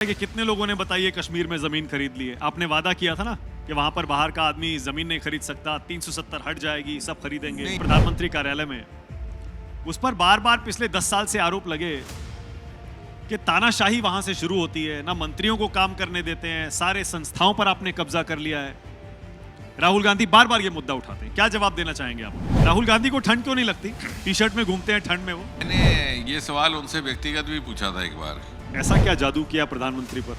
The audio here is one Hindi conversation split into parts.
कि कितने लोगों ने बताइए कश्मीर में जमीन खरीद ली है। आपने वादा किया था ना कि वहां पर बाहर का आदमी जमीन नहीं खरीद सकता, 370 हट जाएगी, सब खरीदेंगे। प्रधानमंत्री कार्यालय में उस पर बार बार पिछले 10 साल से आरोप लगे कि तानाशाही वहां से शुरू होती है, ना मंत्रियों को काम करने देते हैं, सारे संस्थाओं पर आपने कब्जा कर लिया है। राहुल गांधी बार बार ये मुद्दा उठाते हैं, क्या जवाब देना चाहेंगे आप? राहुल गांधी को ठंड क्यों नहीं लगती? टी शर्ट में घूमते हैं ठंड में वो। मैंने ये सवाल उनसे व्यक्तिगत भी पूछा था एक बार। ऐसा क्या जादू किया प्रधानमंत्री पर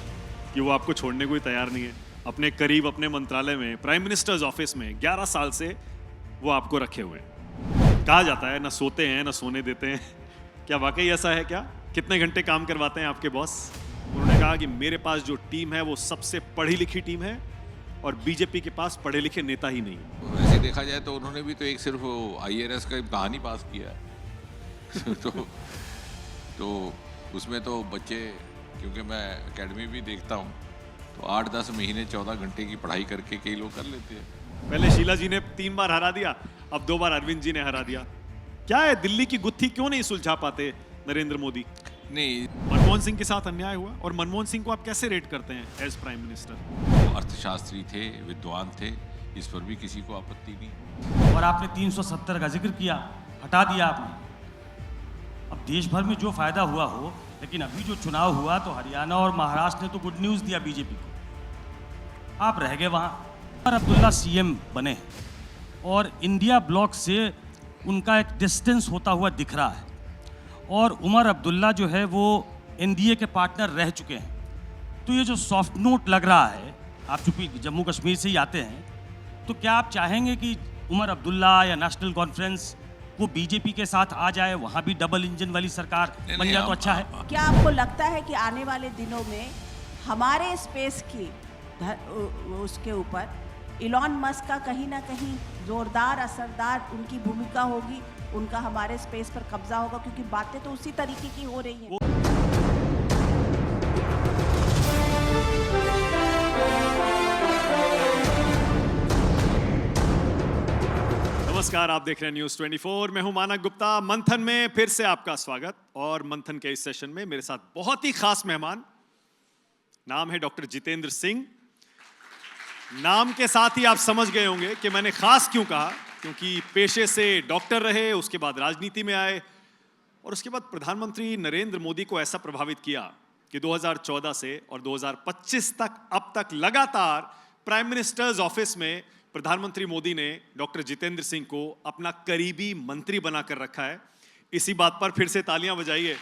कि वो आपको छोड़ने को ही तैयार नहीं है? अपने करीब अपने मंत्रालय में, प्राइम मिनिस्टर्स ऑफिस में 11 साल से वो आपको रखे हुए हैं। कहा जाता है ना सोते हैं ना सोने देते हैं। क्या वाकई ऐसा है क्या? कितने घंटे काम करवाते हैं आपके बॉस? उन्होंने कहा कि मेरे पास जो टीम है वो सबसे पढ़ी लिखी टीम है और बीजेपी के पास पढ़े लिखे नेता ही नहीं है। वैसे देखा जाए तो उन्होंने भी तो एक सिर्फ IAS का इम्तहान ही पास किया है। तो उसमें तो बच्चे, क्योंकि मैं एकेडमी भी देखता हूँ, तो 8-10 महीने 14 घंटे की पढ़ाई करके कई लोग कर लेते हैं। पहले शीला जी ने 3 बार हरा दिया, अब 2 बार अरविंद जी ने हरा दिया। क्या है, दिल्ली की गुत्थी क्यों नहीं सुलझा पाते नरेंद्र मोदी? नहीं, मनमोहन सिंह के साथ अन्याय हुआ और मनमोहन सिंह को आप कैसे रेट करते हैं एज प्राइम मिनिस्टर? वो अर्थशास्त्री थे, विद्वान थे, इस पर भी किसी को आपत्ति नहीं। और आपने 370 का जिक्र किया, हटा दिया आपने। अब देश भर में जो फायदा हुआ हो, लेकिन अभी जो चुनाव हुआ तो हरियाणा और महाराष्ट्र ने तो गुड न्यूज़ दिया बीजेपी को। आप रह गए वहाँ। और अब्दुल्ला CM बने और इंडिया ब्लॉक से उनका एक डिस्टेंस होता हुआ दिख रहा है। और उमर अब्दुल्ला जो है वो NDA के पार्टनर रह चुके हैं। तो ये जो सॉफ्ट नोट लग रहा है, आप चूंकि जम्मू कश्मीर से ही आते हैं, तो क्या आप चाहेंगे कि उमर अब्दुल्ला या नेशनल कॉन्फ्रेंस वो बीजेपी के साथ आ जाए, वहाँ भी डबल इंजन वाली सरकार बन जाए तो अच्छा है? क्या आपको लगता है कि आने वाले दिनों में हमारे स्पेस की उसके ऊपर इलॉन मस्क का कहीं ना कहीं जोरदार असरदार उनकी भूमिका होगी, उनका हमारे स्पेस पर कब्जा होगा? क्योंकि बातें तो उसी तरीके की हो रही हैं। नमस्कार, आप देख रहे हैं न्यूज़ 24। मैं हूं मानक गुप्ता। मंथन में फिर से आपका स्वागत। और मंथन के इस सेशन में मेरे साथ बहुत ही खास मेहमान, नाम है डॉक्टर जितेंद्र सिंह। नाम के साथ ही आप समझ गए होंगे कि मैंने खास क्यों कहा, क्योंकि पेशे से डॉक्टर रहे, उसके बाद राजनीति में आए और उसके बाद प्रधानमंत्री नरेंद्र मोदी को ऐसा प्रभावित किया कि 2014 से और 2025 तक अब तक लगातार प्राइम मिनिस्टर्स ऑफिस में प्रधानमंत्री मोदी ने डॉक्टर जितेंद्र सिंह को अपना करीबी मंत्री बनाकर रखा है। इसी बात पर फिर से तालियां बजाइए,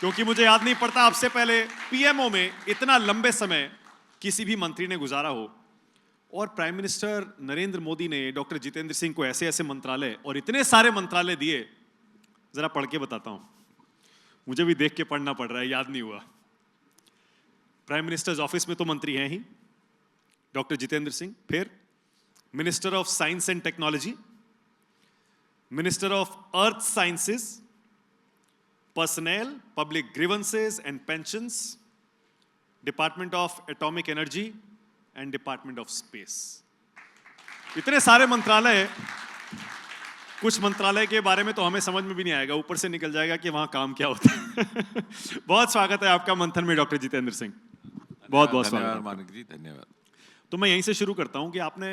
क्योंकि मुझे याद नहीं पड़ता आपसे पहले PMO में इतना लंबे समय किसी भी मंत्री ने गुजारा हो। और प्राइम मिनिस्टर नरेंद्र मोदी ने डॉक्टर जितेंद्र सिंह को ऐसे ऐसे मंत्रालय और इतने सारे मंत्रालय दिए, जरा पढ़ के बताता हूं, मुझे भी देख के पढ़ना पड़ रहा है, याद नहीं हुआ। प्राइम मिनिस्टर्स ऑफिस में तो मंत्री हैं ही डॉक्टर जितेंद्र सिंह, फिर minister of science and technology, minister of earth sciences, personal, public grievances and pensions, department of atomic energy and department of space. इतने सारे मंत्रालय हैं। कुछ मंत्रालय के बारे में तो हमें समझ में भी नहीं आएगा, ऊपर से निकल जाएगा कि वहां काम क्या होता है। बहुत स्वागत है आपका मंथन में डॉक्टर जितेंद्र सिंह। बहुत बहुत स्वागत मानक जी, धन्यवाद। तो मैं यहीं से शुरू करता हूं कि आपने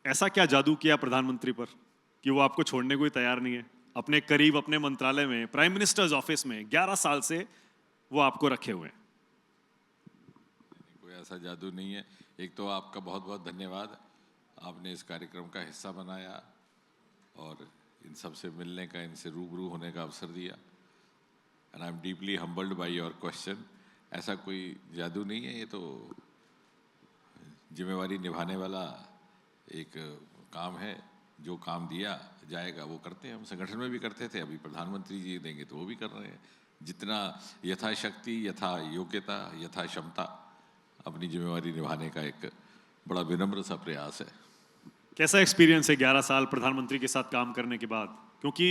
ऐसा क्या जादू किया प्रधानमंत्री पर कि वो आपको छोड़ने को ही तैयार नहीं है? अपने करीब अपने मंत्रालय में, प्राइम मिनिस्टर्स ऑफिस में 11 साल से वो आपको रखे हुए हैं। कोई ऐसा जादू नहीं है। एक तो आपका बहुत बहुत धन्यवाद, आपने इस कार्यक्रम का हिस्सा बनाया और इन सब से मिलने का, इनसे रूबरू होने का अवसर दिया। And I am deeply humbled by your question. ऐसा कोई जादू नहीं है, ये तो जिम्मेवारी निभाने वाला एक काम है। जो काम दिया जाएगा वो करते हैं। हम संगठन में भी करते थे, अभी प्रधानमंत्री जी देंगे तो वो भी कर रहे हैं। जितना यथाशक्ति, यथा योग्यता, यथा क्षमता अपनी जिम्मेवारी निभाने का एक बड़ा विनम्र सा प्रयास है। कैसा एक्सपीरियंस है 11 साल प्रधानमंत्री के साथ काम करने के बाद? क्योंकि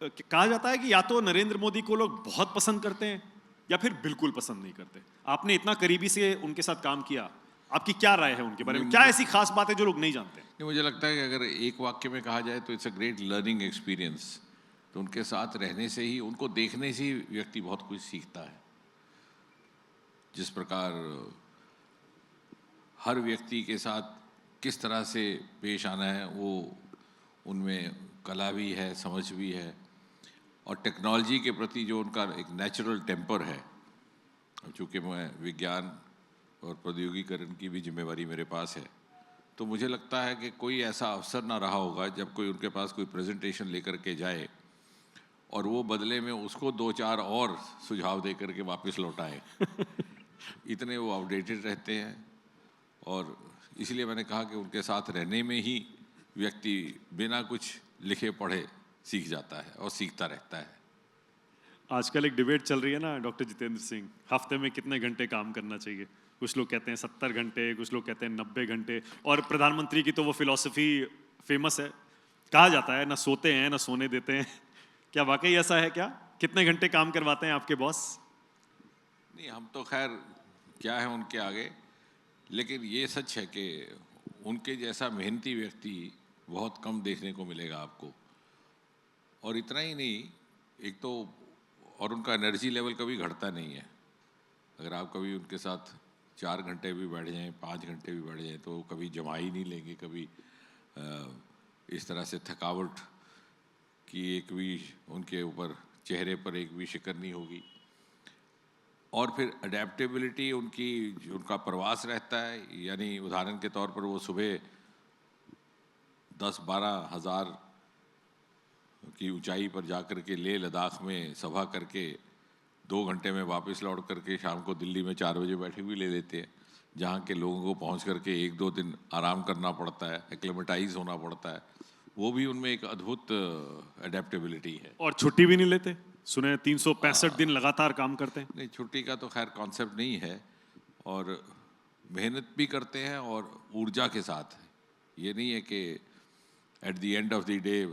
कहा जाता है कि या तो नरेंद्र मोदी को लोग बहुत पसंद करते हैं या फिर बिल्कुल पसंद नहीं करते। आपने इतना करीबी से उनके साथ काम किया, आपकी क्या राय है उनके बारे में? क्या ऐसी खास बात है जो लोग नहीं जानते? मुझे लगता है कि अगर एक वाक्य में कहा जाए तो it's a great learning experience. तो उनके साथ रहने से ही, उनको देखने से ही व्यक्ति बहुत कुछ सीखता है। जिस प्रकार हर व्यक्ति के साथ किस तरह से पेश आना है, वो उनमें कला भी है, समझ भी है, और टेक्नोलॉजी के प्रति जो उनका एक नेचुरल टेम्पर है। चूँकि मैं विज्ञान और प्रौद्योगिकीकरण की भी जिम्मेवारी मेरे पास है, तो मुझे लगता है कि कोई ऐसा अवसर ना रहा होगा जब कोई उनके पास कोई प्रेजेंटेशन लेकर के जाए और वो बदले में उसको 2-4 और सुझाव दे करके वापस लौटाए। इतने वो अपडेटेड रहते हैं, और इसलिए मैंने कहा कि उनके साथ रहने में ही व्यक्ति बिना कुछ लिखे पढ़े सीख जाता है और सीखता रहता है। आजकल एक डिबेट चल रही है ना डॉक्टर जितेंद्र सिंह, हफ्ते में कितने घंटे काम करना चाहिए। कुछ लोग कहते हैं 70 घंटे, कुछ लोग कहते हैं 90 घंटे, और प्रधानमंत्री की तो वो फिलॉसफी फेमस है, कहा जाता है ना सोते हैं ना सोने देते हैं। क्या वाकई ऐसा है क्या? कितने घंटे काम करवाते हैं आपके बॉस? नहीं, हम तो खैर क्या है उनके आगे, लेकिन ये सच है कि उनके जैसा मेहनती व्यक्ति बहुत कम देखने को मिलेगा आपको। और इतना ही नहीं, एक तो और उनका एनर्जी लेवल कभी घटता नहीं है। अगर आप कभी उनके साथ 4 घंटे भी बैठ जाएं, 5 घंटे भी बैठ जाएं, तो वो कभी जमा ही नहीं लेंगे, कभी इस तरह से थकावट की एक भी उनके ऊपर चेहरे पर एक भी शिकन नहीं होगी। और फिर अडेप्टेबिलिटी उनकी, जो उनका प्रवास रहता है, यानी उदाहरण के तौर पर वो सुबह 10-12 हज़ार की ऊंचाई पर जाकर के लेह लद्दाख में सभा करके 2 घंटे में वापस लौट करके शाम को दिल्ली में 4 बजे बैठक भी ले लेते हैं, जहाँ के लोगों को पहुँच करके 1-2 दिन आराम करना पड़ता है, एक्लेमेटाइज होना पड़ता है। वो भी उनमें एक अद्भुत अडेप्टेबिलिटी है। और छुट्टी भी नहीं लेते, सुने 365 दिन लगातार काम करते हैं। नहीं, छुट्टी का तो खैर कॉन्सेप्ट नहीं है, और मेहनत भी करते हैं और ऊर्जा के साथ। ये नहीं है कि at the end of the day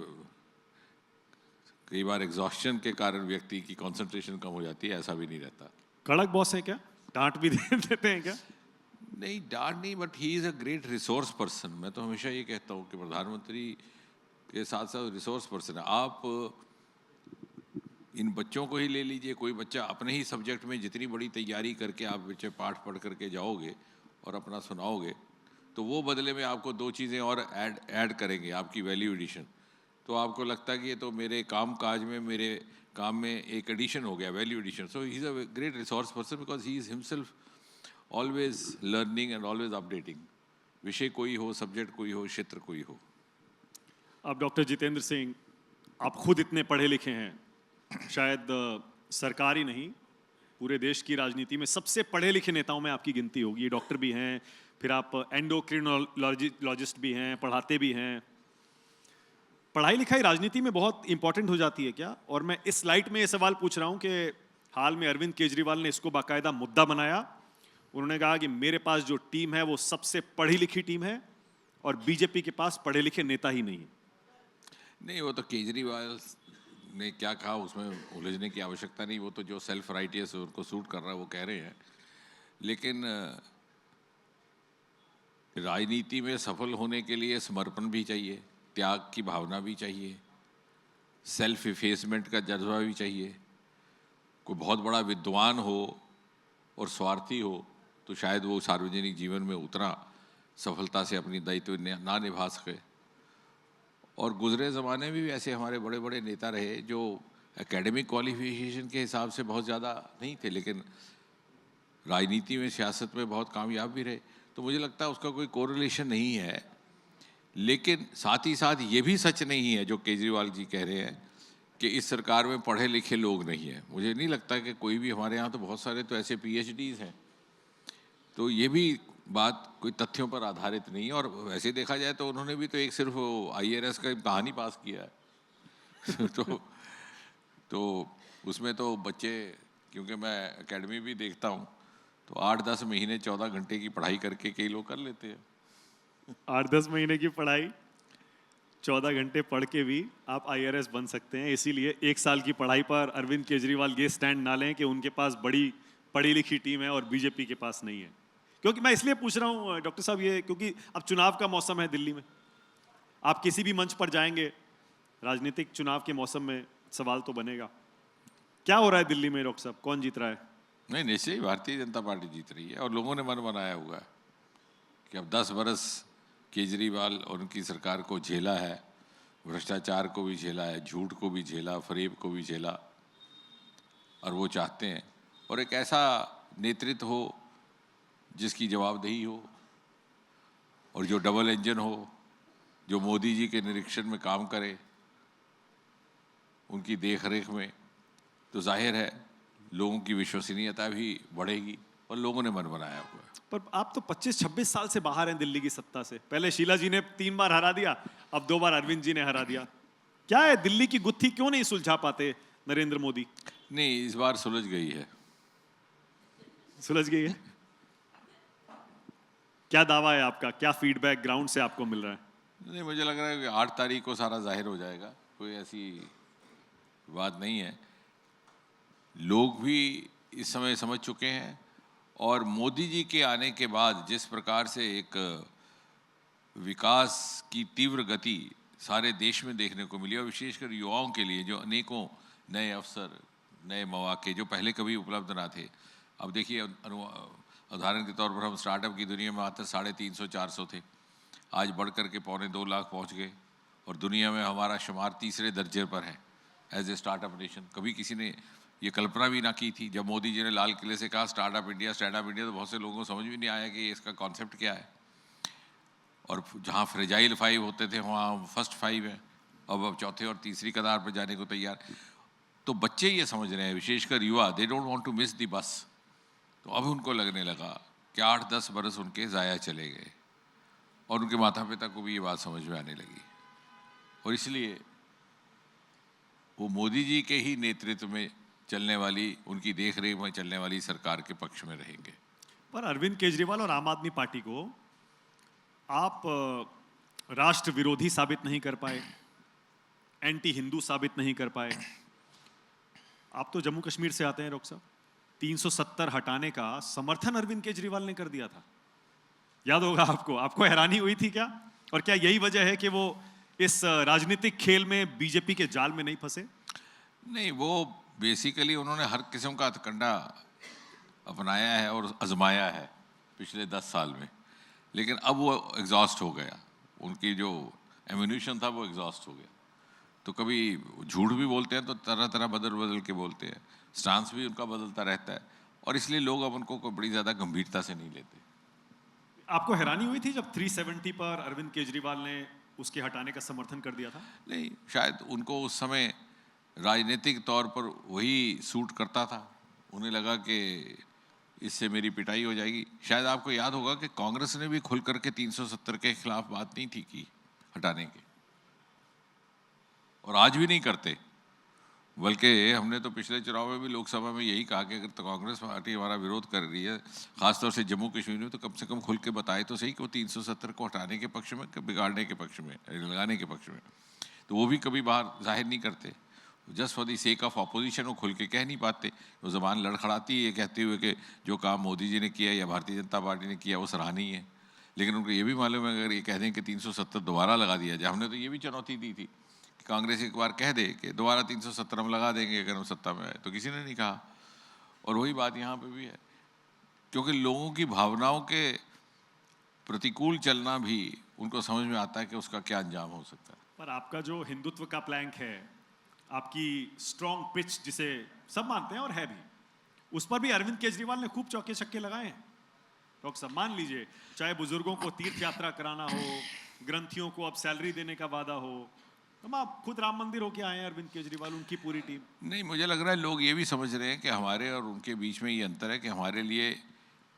कई बार एग्जॉस्शन के कारण व्यक्ति की कंसंट्रेशन कम हो जाती है, ऐसा भी नहीं रहता। कड़क बॉस है क्या? डांट भी देते हैं क्या? नहीं, डांट नहीं, but he is a great resource person. मैं तो हमेशा ये कहता हूँ कि प्रधानमंत्री के साथ साथ रिसोर्स पर्सन है। आप इन बच्चों को ही ले लीजिए, कोई बच्चा अपने ही सब्जेक्ट में जितनी बड़ी तैयारी करके आप बच्चे पाठ पढ़ करके जाओगे और अपना सुनाओगे, तो वो बदले में आपको 2 चीज़ें और ऐड करेंगे, आपकी वैल्यू एडिशन। तो आपको लगता है कि ये तो मेरे काम काज में, मेरे काम में एक एडिशन हो गया, value addition. So he is a great resource person because he is himself always learning and always updating. विषय कोई हो, सब्जेक्ट कोई हो, क्षेत्र कोई हो। अब डॉक्टर जितेंद्र सिंह, आप खुद इतने पढ़े लिखे हैं, शायद सरकार ही नहीं पूरे देश की राजनीति में सबसे पढ़े लिखे नेताओं में आपकी गिनती होगी। ये डॉक्टर भी हैं, फिर आप एंडोक्रिनोलॉजिस्ट भी हैं, पढ़ाते भी हैं। पढ़ाई लिखाई राजनीति में बहुत इंपॉर्टेंट हो जाती है क्या? और मैं इस लाइट में ये सवाल पूछ रहा हूँ कि हाल में अरविंद केजरीवाल ने इसको बाकायदा मुद्दा बनाया। उन्होंने कहा कि मेरे पास जो टीम है वो सबसे पढ़ी लिखी टीम है और बीजेपी के पास पढ़े लिखे नेता ही नहीं है। नहीं, वो तो केजरीवाल ने क्या कहा उसमें उलझने की आवश्यकता नहीं। वो तो जो सेल्फ राइटियस उनको सूट कर रहा है वो कह रहे हैं। लेकिन राजनीति में सफल होने के लिए समर्पण भी चाहिए, त्याग की भावना भी चाहिए, सेल्फ इफेसमेंट का जज्बा भी चाहिए। कोई बहुत बड़ा विद्वान हो और स्वार्थी हो तो शायद वो सार्वजनिक जीवन में उतना सफलता से अपनी दायित्व ना निभा सके। और गुजरे ज़माने में भी ऐसे हमारे बड़े बड़े नेता रहे जो एकेडमिक क्वालिफिकेशन के हिसाब से बहुत ज़्यादा नहीं थे, लेकिन राजनीति में, सियासत में बहुत कामयाब भी रहे। तो मुझे लगता है उसका कोई कोरिलेशन नहीं है। लेकिन साथ ही साथ ये भी सच नहीं है जो केजरीवाल जी कह रहे हैं कि इस सरकार में पढ़े लिखे लोग नहीं हैं। मुझे नहीं लगता कि कोई भी, हमारे यहाँ तो बहुत सारे तो ऐसे PhDs हैं। तो ये भी बात कोई तथ्यों पर आधारित नहीं है। और वैसे देखा जाए तो उन्होंने भी तो एक सिर्फ IRS का इम्तहान ही पास किया है। तो उसमें तो बच्चे, क्योंकि मैं एकेडमी भी देखता हूँ, तो 8-10 महीने 14 घंटे की पढ़ाई करके कई लोग कर लेते हैं। 8-10 महीने की पढ़ाई 14 घंटे पढ़ के भी आप IRS बन सकते हैं। इसीलिए 1 साल की पढ़ाई पर अरविंद केजरीवाल ये स्टैंड ना लें कि उनके पास बड़ी पढ़ी लिखी टीम है और बीजेपी के पास नहीं है। क्योंकि मैं इसलिए पूछ रहा हूँ डॉक्टर साहब ये, क्योंकि अब चुनाव का मौसम है दिल्ली में। आप किसी भी मंच पर जाएंगे, राजनीतिक चुनाव के मौसम में सवाल तो बनेगा। क्या हो रहा है दिल्ली में डॉक्टर साहब? कौन जीत रहा है? नहीं, निश्चय ही भारतीय जनता पार्टी जीत रही है और लोगों ने मन बनाया हुआ है कि अब 10 बरस केजरीवाल और उनकी सरकार को झेला है, भ्रष्टाचार को भी झेला है, झूठ को भी झेला, फरेब को भी झेला, और वो चाहते हैं और एक ऐसा नेतृत्व हो जिसकी जवाबदेही हो और जो डबल इंजन हो, जो मोदी जी के निरीक्षण में काम करे, उनकी देखरेख में, तो जाहिर है लोगों की विश्वसनीयता भी बढ़ेगी और लोगों ने मन बनाया हुआ है। पर आप तो 25-26 साल से बाहर हैं दिल्ली की सत्ता से। पहले शीला जी ने 3 बार हरा दिया, अब 2 बार अरविंद जी ने हरा दिया। क्या है, दिल्ली की गुत्थी क्यों नहीं सुलझा पाते नरेंद्र मोदी? नहीं, इस बार सुलझ गई है। सुलझ गई है? क्या दावा है आपका, क्या फीडबैक ग्राउंड से आपको मिल रहा है? नहीं, मुझे लग रहा है कि 8 तारीख को सारा जाहिर हो जाएगा, कोई ऐसी बात नहीं है। लोग भी इस समय समझ चुके हैं और मोदी जी के आने के बाद जिस प्रकार से एक विकास की तीव्र गति सारे देश में देखने को मिली और विशेषकर युवाओं के लिए जो अनेकों नए अवसर, नए मौके जो पहले कभी उपलब्ध ना थे। अब देखिए, उदाहरण के तौर पर हम स्टार्टअप की दुनिया में मात्र 350-400 थे, आज बढ़ कर के 2.25 लाख पहुंच गए और दुनिया में हमारा शुमार तीसरे दर्जे पर है एज ए स्टार्टअप नेशन। कभी किसी ने ये कल्पना भी ना की थी। जब मोदी जी ने लाल किले से कहा स्टार्टअप इंडिया, तो बहुत से लोगों को समझ भी नहीं आया कि इसका कॉन्सेप्ट क्या है। और जहाँ फ्रेजाइल 5 होते थे वहाँ फर्स्ट 5 है, अब चौथे और तीसरी कतार पर जाने को तैयार। तो बच्चे ये समझ रहे हैं, विशेषकर युवा, they don't want to miss the bus. तो अब उनको लगने लगा कि 8-10 बरस उनके ज़ाया चले गए और उनके माता पिता को भी ये बात समझ में आने लगी और इसलिए वो मोदी जी के ही नेतृत्व में चलने वाली, उनकी देखरेख में चलने वाली सरकार के पक्ष में रहेंगे। पर अरविंद केजरीवाल और आम आदमी पार्टी को आप राष्ट्र विरोधी साबित नहीं कर पाए, एंटी हिंदू साबित नहीं कर पाए। आप तो जम्मू कश्मीर से आते हैं डॉक्टर साहब, 370 हटाने का समर्थन अरविंद केजरीवाल ने कर दिया था, याद होगा आपको। आपको हैरानी हुई थी क्या? और क्या यही वजह है कि वो इस राजनीतिक खेल में बीजेपी के जाल में नहीं फंसे? नहीं, वो बेसिकली उन्होंने हर किस्म का हथकंडा अपनाया है और आजमाया है पिछले 10 साल में, लेकिन अब वो एग्जॉस्ट हो गया, उनकी जो एम्यूनिशन था वो एग्जॉस्ट हो गया। तो कभी झूठ भी बोलते हैं तो तरह तरह बदल के बोलते हैं, स्टांस भी उनका बदलता रहता है और इसलिए लोग अब उनको कोई बड़ी ज़्यादा गंभीरता से नहीं लेते। आपको हैरानी हुई थी जब 370 पर अरविंद केजरीवाल ने उसके हटाने का समर्थन कर दिया था? नहीं, शायद उनको उस समय राजनीतिक तौर पर वही सूट करता था, उन्हें लगा कि इससे मेरी पिटाई हो जाएगी। शायद आपको याद होगा कि कांग्रेस ने भी खुल करके 370 के खिलाफ बात नहीं थी की हटाने की, और आज भी नहीं करते। बल्कि हमने तो पिछले चुनाव में भी लोकसभा में यही कहा कि अगर तो कांग्रेस पार्टी हमारा विरोध कर रही है, खासतौर से जम्मू कश्मीर में, तो कम से कम खुल के बताए तो सही कि वो 370 को हटाने के पक्ष में, बिगाड़ने के पक्ष में, लगाने के पक्ष में। तो वो भी कभी बाहर जाहिर नहीं करते, just for the sake of opposition वो खुल के कह नहीं पाते। वो ज़बान लड़खड़ाती है कहते हुए कि जो काम मोदी जी ने किया या भारतीय जनता पार्टी ने किया वो सराहनीय है, लेकिन उनको ये भी मालूम है अगर ये कह दें कि 370 दोबारा लगा दिया जाए। हमने तो ये भी चुनौती दी थी कि कांग्रेस एक बार कह दे कि दोबारा 370 हम लगा देंगे अगर हम सत्ता में आए, तो किसी ने नहीं कहा। और वही बात यहाँ पे भी है, क्योंकि लोगों की भावनाओं के प्रतिकूल चलना भी उनको समझ में आता है कि उसका क्या अंजाम हो सकता है। पर आपका जो हिंदुत्व का प्लैंक है, आपकी स्ट्रॉन्ग पिच जिसे सब मानते हैं और है भी, उस पर भी अरविंद केजरीवाल ने खूब चौके छक्के लगाए हैं। डॉक्टर साहब, मान लीजिए चाहे बुजुर्गों को तीर्थ यात्रा कराना हो, ग्रंथियों को अब सैलरी देने का वादा हो, तो आप खुद राम मंदिर होके आए हैं अरविंद केजरीवाल, उनकी पूरी टीम। नहीं, मुझे लग रहा है लोग ये भी समझ रहे हैं कि हमारे और उनके बीच में ये अंतर है कि हमारे लिए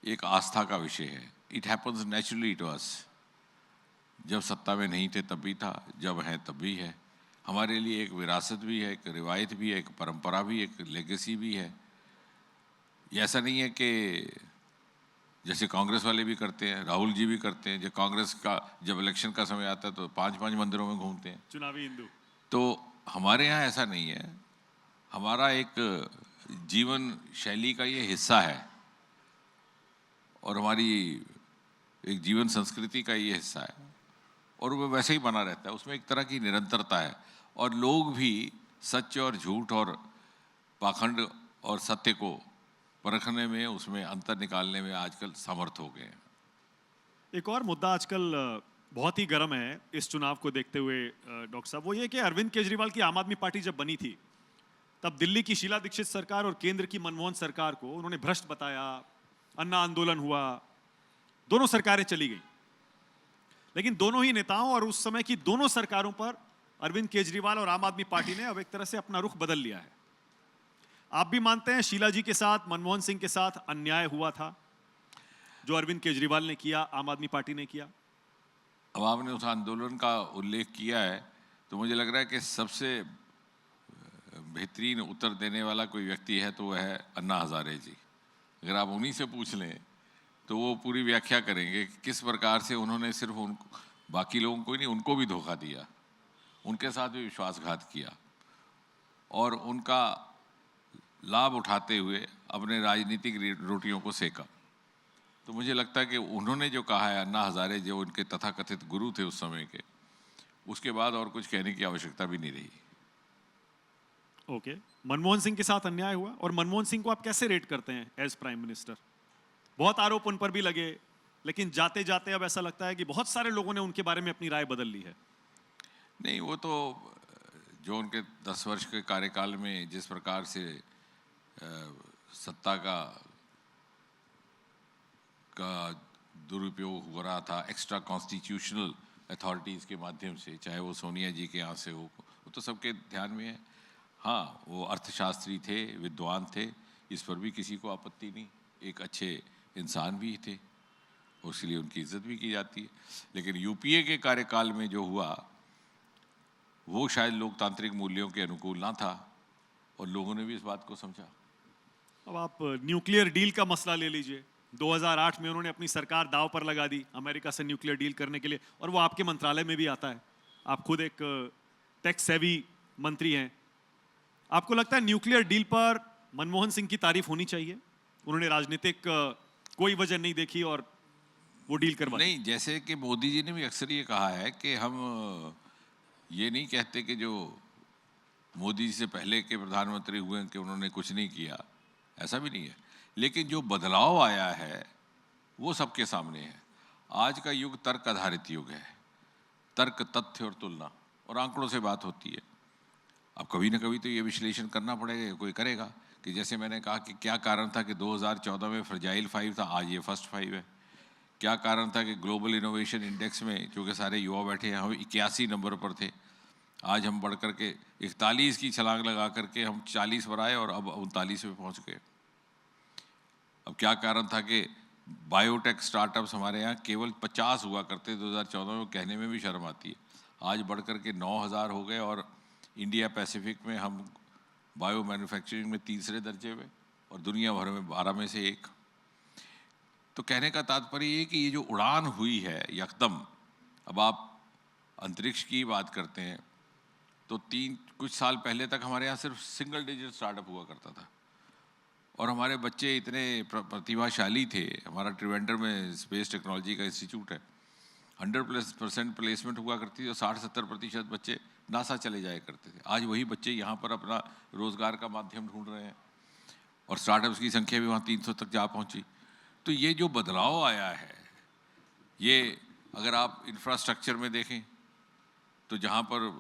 एक आस्था का विषय है। It happens naturally to us. जब सत्ता में नहीं थे तब भी था, जब हैं तब भी है। हमारे लिए एक विरासत भी है, एक रिवायत भी है, एक परंपरा भी, एक लेगेसी भी है। ये ऐसा नहीं है कि जैसे कांग्रेस वाले भी करते हैं, राहुल जी भी करते हैं, जब कांग्रेस का जब इलेक्शन का समय आता है तो 5-5 मंदिरों में घूमते हैं, चुनावी हिंदू। तो हमारे यहाँ ऐसा नहीं है। हमारा एक जीवन शैली का ये हिस्सा है और हमारी एक जीवन संस्कृति का ये हिस्सा है और वो वैसे ही बना रहता है। उसमें एक तरह की निरंतरता है और लोग भी सच और झूठ और पाखंड और सत्य को परखने में, उसमें अंतर निकालने में आजकल समर्थ हो गए हैं। एक और मुद्दा आजकल बहुत ही गर्म है इस चुनाव को देखते हुए डॉक्टर साहब, वो ये कि अरविंद केजरीवाल की आम आदमी पार्टी जब बनी थी तब दिल्ली की शीला दीक्षित सरकार और केंद्र की मनमोहन सरकार को उन्होंने भ्रष्ट बताया, अन्ना आंदोलन हुआ, दोनों सरकारें चली गई। लेकिन दोनों ही नेताओं और उस समय की दोनों सरकारों पर अरविंद केजरीवाल और आम आदमी पार्टी ने अब एक तरह से अपना रुख बदल लिया है। आप भी मानते हैं शीला जी के साथ, मनमोहन सिंह के साथ अन्याय हुआ था जो अरविंद केजरीवाल ने किया, आम आदमी पार्टी ने किया? अब आपने उस आंदोलन का उल्लेख किया है तो मुझे लग रहा है कि सबसे बेहतरीन उत्तर देने वाला कोई व्यक्ति है तो वह है अन्ना हजारे जी। अगर आप उन्हीं से पूछ लें तो वो पूरी व्याख्या करेंगे कि किस प्रकार से उन्होंने सिर्फ उनको, बाकी लोगों को ही नहीं, उनको भी धोखा दिया, उनके साथ भी विश्वासघात किया और उनका लाभ उठाते हुए अपने राजनीतिक रोटियों को सेका। तो मुझे लगता है कि उन्होंने जो कहा है, अन्ना हजारे जो उनके तथाकथित गुरु थे उस समय के, उसके बाद और कुछ कहने की आवश्यकता भी नहीं रही। ओके, मनमोहन सिंह के साथ अन्याय हुआ और मनमोहन सिंह को आप कैसे रेट करते हैं एज प्राइम मिनिस्टर? बहुत आरोप उन पर भी लगे, लेकिन जाते जाते अब ऐसा लगता है कि बहुत सारे लोगों ने उनके बारे में अपनी राय बदल ली है। नहीं, वो तो जो उनके 10 वर्ष के कार्यकाल में जिस प्रकार से सत्ता का दुरुपयोग हो रहा था एक्स्ट्रा कॉन्स्टिट्यूशनल अथॉरिटीज़ के माध्यम से, चाहे वो सोनिया जी के यहाँ से हो, वो तो सबके ध्यान में है। हाँ, वो अर्थशास्त्री थे, विद्वान थे, इस पर भी किसी को आपत्ति नहीं, एक अच्छे इंसान भी थे और इसलिए उनकी इज्जत भी की जाती है। लेकिन यूपीए के कार्यकाल में जो हुआ वो शायद लोकतांत्रिक मूल्यों के अनुकूल ना था और लोगों ने भी इस बात को समझा। अब आप न्यूक्लियर डील का मसला ले लीजिए। 2008 में उन्होंने अपनी सरकार दांव पर लगा दी अमेरिका से न्यूक्लियर डील करने के लिए, और वो आपके मंत्रालय में भी आता है। आप खुद एक टेक्स सेवी मंत्री हैं। आपको लगता है न्यूक्लियर डील पर मनमोहन सिंह की तारीफ होनी चाहिए? उन्होंने राजनीतिक कोई वजह नहीं देखी और वो डील करवा दी। नहीं, जैसे कि मोदी जी ने भी अक्सर ये कहा है कि हम ये नहीं कहते कि जो मोदी जी से पहले के प्रधानमंत्री हुए कि उन्होंने कुछ नहीं किया, ऐसा भी नहीं है। लेकिन जो बदलाव आया है वो सबके सामने है। आज का युग तर्क आधारित युग है, तर्क, तथ्य और तुलना और आंकड़ों से बात होती है। अब कभी ना कभी तो ये विश्लेषण करना पड़ेगा, कोई करेगा कि जैसे मैंने कहा कि क्या कारण था कि 2014 में फ्रजाइल 5 था, आज ये फर्स्ट 5 है। क्या कारण था कि ग्लोबल इनोवेशन इंडेक्स में, चूँकि सारे युवा बैठे हैं, हम 81 नंबर पर थे, आज हम बढ़ कर के 41 की छलांग लगा करके हम 40 पर आए और अब 39 पे पहुँच गए। अब क्या कारण था कि बायोटेक स्टार्टअप्स हमारे यहाँ केवल 50 हुआ करते 2014 में, कहने में भी शर्म आती है, आज बढ़ कर के 9000 हो गए और इंडिया पैसिफिक में हम बायो मैन्युफैक्चरिंग में तीसरे दर्जे में और दुनिया भर में 12 में से 1। तो कहने का तात्पर्य ये कि ये जो उड़ान हुई है यकदम, अब आप अंतरिक्ष की बात करते हैं तो कुछ साल पहले तक हमारे यहाँ सिर्फ सिंगल डिजिट स्टार्टअप हुआ करता था और हमारे बच्चे इतने प्रतिभाशाली थे। हमारा त्रिवेंद्रम में स्पेस टेक्नोलॉजी का इंस्टीट्यूट है, 100% प्लेसमेंट हुआ करती थी और 60-70% बच्चे नासा चले जाया करते थे। आज वही बच्चे यहाँ पर अपना रोज़गार का माध्यम ढूंढ रहे हैं और स्टार्टअप्स की संख्या भी वहाँ 300 तक जा पहुँची। तो ये जो बदलाव आया है, ये अगर आप इंफ्रास्ट्रक्चर में देखें तो जहाँ पर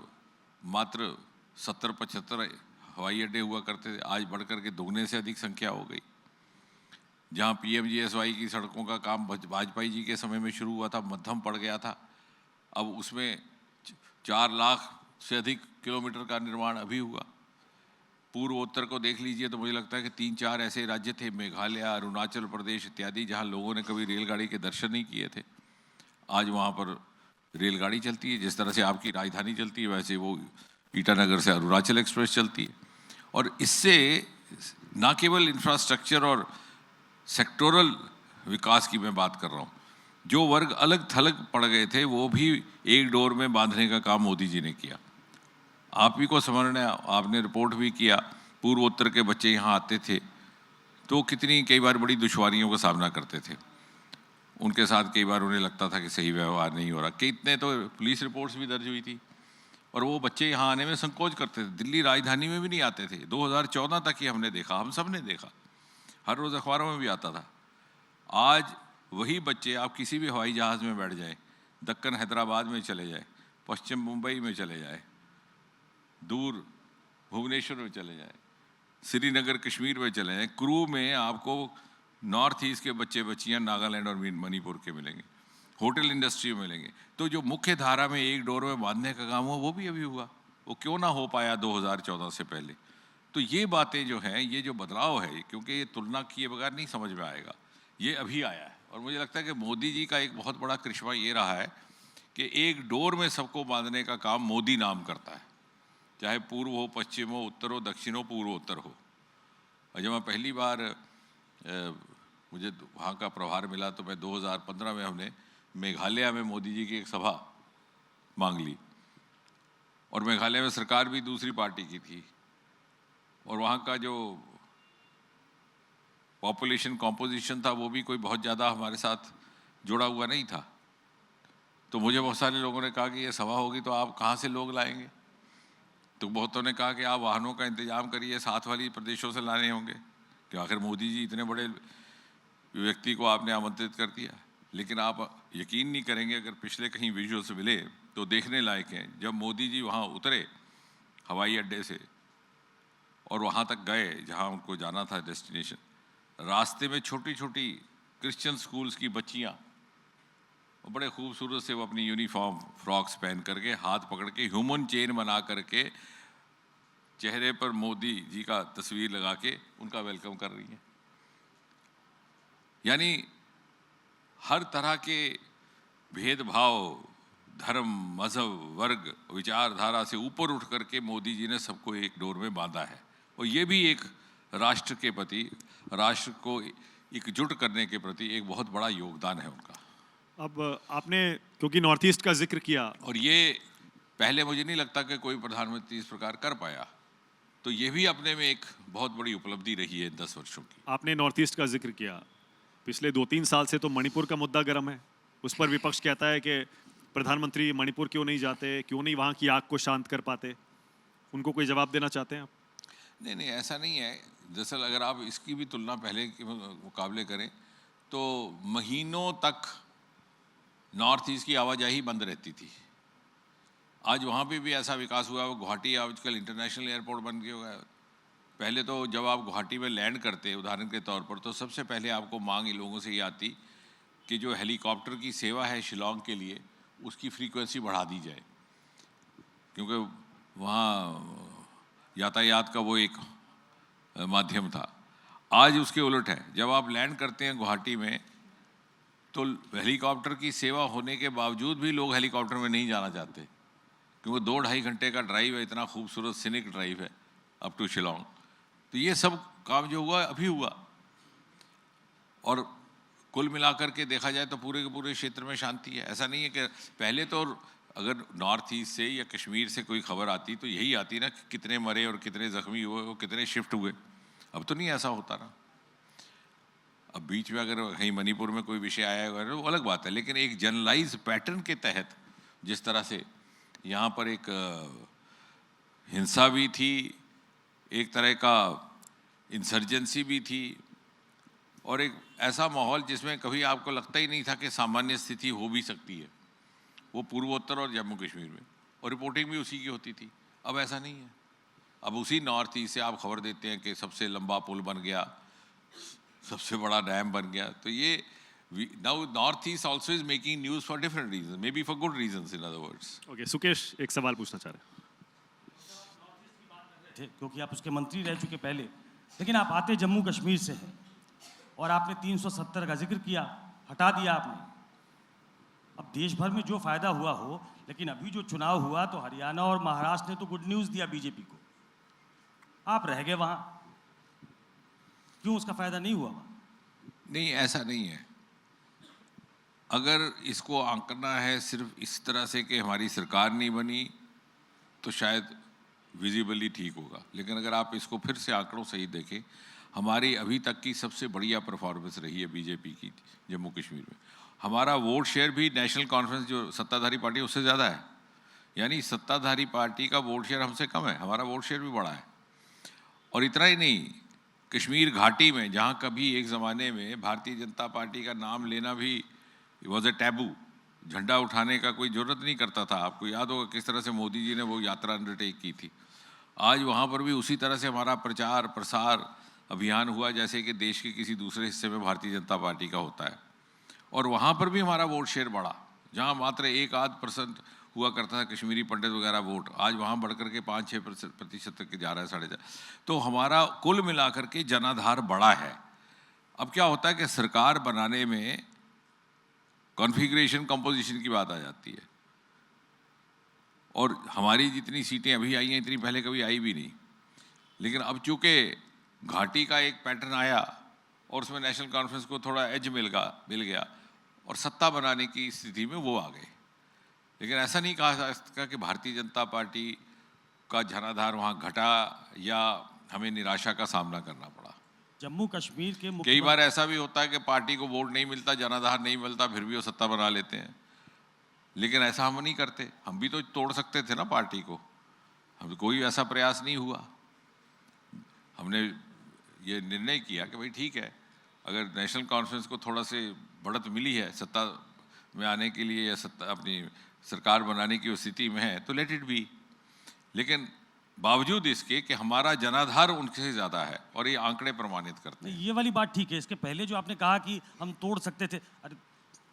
मात्र 70-75 हवाई अड्डे हुआ करते थे, आज बढ़ कर के दोगुने से अधिक संख्या हो गई। जहाँ PMGSY की सड़कों का काम वाजपेयी जी के समय में शुरू हुआ था, मध्यम पड़ गया था, अब उसमें 4 लाख से अधिक किलोमीटर का निर्माण अभी हुआ। पूर्वोत्तर को देख लीजिए तो मुझे लगता है कि 3-4 ऐसे राज्य थे, मेघालय, अरुणाचल प्रदेश इत्यादि, जहाँ लोगों ने कभी रेलगाड़ी के दर्शन नहीं किए थे, आज वहाँ पर रेलगाड़ी चलती है। जिस तरह से आपकी राजधानी चलती है वैसे वो ईटानगर से अरुणाचल एक्सप्रेस चलती है। और इससे ना केवल इंफ्रास्ट्रक्चर और सेक्टोरल विकास की मैं बात कर रहा हूँ, जो वर्ग अलग थलग पड़ गए थे वो भी एक डोर में बांधने का काम मोदी जी ने किया। आप ही को समझना, आपने रिपोर्ट भी किया, पूर्वोत्तर के बच्चे यहाँ आते थे तो कितनी कई बार बड़ी दुश्वारियों का सामना करते थे, उनके साथ कई बार उन्हें लगता था कि सही व्यवहार नहीं हो रहा। कितने तो पुलिस रिपोर्ट्स भी दर्ज हुई थी और वो बच्चे यहाँ आने में संकोच करते थे, दिल्ली राजधानी में भी नहीं आते थे। 2014 तक ही हमने देखा, हम सब ने देखा। हर रोज़ अखबारों में भी आता था। आज वही बच्चे, आप किसी भी हवाई जहाज़ में बैठ जाए, दक्कन हैदराबाद में चले जाए, पश्चिम मुंबई में चले जाए, दूर भुवनेश्वर में चले जाए, श्रीनगर कश्मीर में चले जाए, क्रू में आपको नॉर्थ ईस्ट के बच्चे बच्चियां नागालैंड और मणिपुर के मिलेंगे, होटल इंडस्ट्री में मिलेंगे। तो जो मुख्य धारा में एक डोर में बांधने का काम हुआ वो भी अभी हुआ, वो क्यों ना हो पाया 2014 से पहले। तो ये बातें जो हैं, ये जो बदलाव है, क्योंकि ये तुलना किए बगैर नहीं समझ में आएगा, ये अभी आया है। और मुझे लगता है कि मोदी जी का एक बहुत बड़ा करिश्मा ये रहा है कि एक डोर में सबको बांधने का काम मोदी नाम करता है, चाहे पूर्व हो, पश्चिम हो, उत्तर हो, दक्षिण हो, पूर्व उत्तर हो। और जब मैं पहली बार मुझे वहाँ का प्रभार मिला तो मैं 2015 में हमने मेघालय में मोदी जी की एक सभा मांग ली, और मेघालय में सरकार भी दूसरी पार्टी की थी, और वहाँ का जो पॉपुलेशन कॉम्पोजिशन था वो भी कोई बहुत ज़्यादा हमारे साथ जुड़ा हुआ नहीं था। तो मुझे बहुत सारे लोगों ने कहा कि ये सभा होगी तो आप कहाँ से लोग लाएंगे। तो बहुतों ने कहा कि आप वाहनों का इंतजाम करिए, साथ वाली प्रदेशों से लाने होंगे, कि आखिर मोदी जी इतने बड़े व्यक्ति को आपने आमंत्रित कर दिया। लेकिन आप यकीन नहीं करेंगे, अगर पिछले कहीं विजुअल्स मिले तो देखने लायक हैं। जब मोदी जी वहाँ उतरे हवाई अड्डे से और वहाँ तक गए जहाँ उनको जाना था डेस्टिनेशन, रास्ते में छोटी छोटी क्रिश्चियन स्कूल्स की बच्चियाँ बड़े खूबसूरत से वो अपनी यूनिफॉर्म फ्रॉक्स पहन करके, हाथ पकड़ के, ह्यूमन चेन बना करके, चेहरे पर मोदी जी का तस्वीर लगा के उनका वेलकम कर रही हैं। यानी हर तरह के भेदभाव, धर्म, मजहब, वर्ग, विचारधारा से ऊपर उठ करके मोदी जी ने सबको एक डोर में बांधा है। और ये भी एक राष्ट्र के प्रति, राष्ट्र को एकजुट करने के प्रति एक बहुत बड़ा योगदान है उनका। अब आपने क्योंकि नॉर्थ ईस्ट का जिक्र किया, और ये पहले मुझे नहीं लगता कि कोई प्रधानमंत्री इस प्रकार कर पाया, तो ये भी अपने में एक बहुत बड़ी उपलब्धि रही है 10 वर्षों की। आपने नॉर्थ ईस्ट का जिक्र किया, पिछले 2-3 साल से तो मणिपुर का मुद्दा गर्म है। उस पर विपक्ष कहता है कि प्रधानमंत्री मणिपुर क्यों नहीं जाते, क्यों नहीं वहाँ की आग को शांत कर पाते। उनको कोई जवाब देना चाहते हैं आप? नहीं, ऐसा नहीं है। दरअसल अगर आप इसकी भी तुलना पहले के मुकाबले करें तो महीनों तक नॉर्थ ईस्ट की आवाजाही बंद रहती थी। आज वहाँ पे भी ऐसा विकास हुआ है, गुवाहाटी आजकल इंटरनेशनल एयरपोर्ट बन गया हुआ है। पहले तो जब आप गुवाहाटी में लैंड करते, उदाहरण के तौर पर, तो सबसे पहले आपको मांग इन लोगों से ये आती कि जो हेलीकॉप्टर की सेवा है शिलोंग के लिए, उसकी फ्रीक्वेंसी बढ़ा दी जाए, क्योंकि वहाँ यातायात का वो एक माध्यम था। आज उसके उलट है, जब आप लैंड करते हैं गुवाहाटी में तो हेलीकॉप्टर की सेवा होने के बावजूद भी लोग हेलीकॉप्टर में नहीं जाना चाहते, क्योंकि 2-2.5 घंटे का ड्राइव है, इतना खूबसूरत सिनिक ड्राइव है अप टू शिलोंग। तो ये सब काम जो हुआ अभी हुआ, और कुल मिलाकर के देखा जाए तो पूरे के पूरे क्षेत्र में शांति है। ऐसा नहीं है कि पहले तो अगर नॉर्थ ईस्ट से या कश्मीर से कोई खबर आती तो यही आती ना कि कितने मरे और कितने जख्मी हुए और कितने शिफ्ट हुए। अब तो नहीं ऐसा होता ना। अब बीच में अगर कहीं मणिपुर में कोई विषय आया है तो अलग बात है, लेकिन एक जनरलाइज पैटर्न के तहत जिस तरह से यहाँ पर एक हिंसा भी थी, एक तरह का इंसर्जेंसी भी थी, और एक ऐसा माहौल जिसमें कभी आपको लगता ही नहीं था कि सामान्य स्थिति हो भी सकती है, वो पूर्वोत्तर और जम्मू कश्मीर में, और रिपोर्टिंग भी उसी की होती थी। अब ऐसा नहीं है। अब उसी नॉर्थ ईस्ट से आप खबर देते हैं कि सबसे लंबा पुल बन गया, सबसे बड़ा डैम बन गया। तो ये now north east also is making news for different region, maybe for good reasons, in other words. Okay, Sukesh एक सवाल पूछना चाह रहे थे, क्योंकि आप उसके मंत्री रह चुके पहले, लेकिन आप आते जम्मू कश्मीर से हैं और आपने 370 का जिक्र किया, हटा दिया आपने। अब देश भर में जो फायदा हुआ हो, लेकिन अभी जो चुनाव हुआ तो हरियाणा और महाराष्ट्र ने तो गुड न्यूज़ दिया बीजेपी को, आप रह गए वहाँ। क्यों उसका फायदा नहीं हुआ? नहीं, ऐसा नहीं है। अगर इसको आंकना है सिर्फ इस तरह से कि हमारी सरकार नहीं बनी तो शायद विजिबली ठीक होगा, लेकिन अगर आप इसको फिर से आंकड़ों सही देखें, हमारी अभी तक की सबसे बढ़िया परफॉर्मेंस रही है बीजेपी की जम्मू कश्मीर में। हमारा वोट शेयर भी नेशनल कॉन्फ्रेंस जो सत्ताधारी पार्टी है उससे ज़्यादा है, यानी सत्ताधारी पार्टी का वोट शेयर हमसे कम है, हमारा वोट शेयर भी बड़ा है। और इतना ही नहीं, कश्मीर घाटी में, जहाँ कभी एक ज़माने में भारतीय जनता पार्टी का नाम लेना भी वॉज ए टैबू, झंडा उठाने का कोई ज़रूरत नहीं करता था। आपको याद होगा किस तरह से मोदी जी ने वो यात्रा अंडरटेक की थी। आज वहाँ पर भी उसी तरह से हमारा प्रचार प्रसार अभियान हुआ जैसे कि देश के किसी दूसरे हिस्से में भारतीय जनता पार्टी का होता है। और वहाँ पर भी हमारा वोट शेयर बढ़ा, जहाँ मात्र 1-8% हुआ करता था कश्मीरी पंडित वगैरह वोट, आज वहाँ बढ़कर के 5-6% तक जा रहा है, 4.5। तो हमारा कुल मिलाकर के जनाधार बड़ा है। अब क्या होता है कि सरकार बनाने में कॉन्फ़िगरेशन कंपोजिशन की बात आ जाती है, और हमारी जितनी सीटें अभी आई हैं इतनी पहले कभी आई भी नहीं। लेकिन अब चूँकि घाटी का एक पैटर्न आया और उसमें नेशनल कॉन्फ्रेंस को थोड़ा एज मिल गया और सत्ता बनाने की स्थिति में वो आ गए। लेकिन ऐसा नहीं कहा जा सकता कि भारतीय जनता पार्टी का जनाधार वहाँ घटा या हमें निराशा का सामना करना पड़ा। जम्मू कश्मीर के कई बार ऐसा भी होता है कि पार्टी को वोट नहीं मिलता, जनाधार नहीं मिलता, फिर भी वो सत्ता बना लेते हैं। लेकिन ऐसा हम नहीं करते। हम भी तो तोड़ सकते थे ना पार्टी को, हम कोई ऐसा प्रयास नहीं हुआ। हमने ये निर्णय किया कि भाई ठीक है, अगर नेशनल कॉन्फ्रेंस को थोड़ा से बढ़त मिली है सत्ता में आने के लिए या सत्ता अपनी सरकार बनाने की स्थिति में है तो लेट इट बी। लेकिन बावजूद इसके कि हमारा जनाधार उनसे ज़्यादा है, और ये आंकड़े प्रमाणित करते हैं। ये वाली बात ठीक है। इसके पहले जो आपने कहा कि हम तोड़ सकते थे, अरे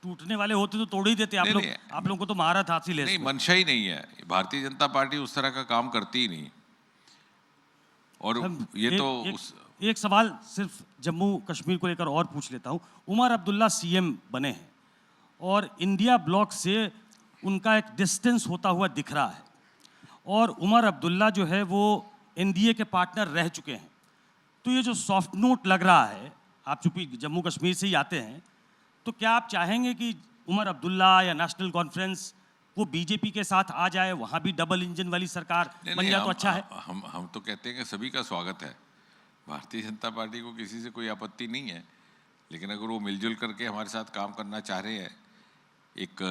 टूटने वाले होते तो तोड़ ही देते। आप लोगों को तो महारत हासिल है। नहीं, मंशा ही नहीं है। भारतीय जनता पार्टी उस तरह का काम करती ही नहीं। और ये तो एक सवाल सिर्फ जम्मू कश्मीर को लेकर और पूछ लेता हूँ। उमर अब्दुल्ला सीएम बने हैं और इंडिया ब्लॉक से उनका एक डिस्टेंस होता हुआ दिख रहा है, और उमर अब्दुल्ला जो है वो एनडीए के पार्टनर रह चुके हैं। तो ये जो सॉफ्ट नोट लग रहा है, आप चूंकि जम्मू कश्मीर से ही आते हैं, तो क्या आप चाहेंगे कि उमर अब्दुल्ला या नेशनल कॉन्फ्रेंस वो बीजेपी के साथ आ जाए, वहाँ भी डबल इंजन वाली सरकार बन जाए तो अच्छा है? हम तो कहते हैं कि सभी का स्वागत है। भारतीय जनता पार्टी को किसी से कोई आपत्ति नहीं है, लेकिन अगर वो मिलजुल करके हमारे साथ काम करना चाह रहे हैं, एक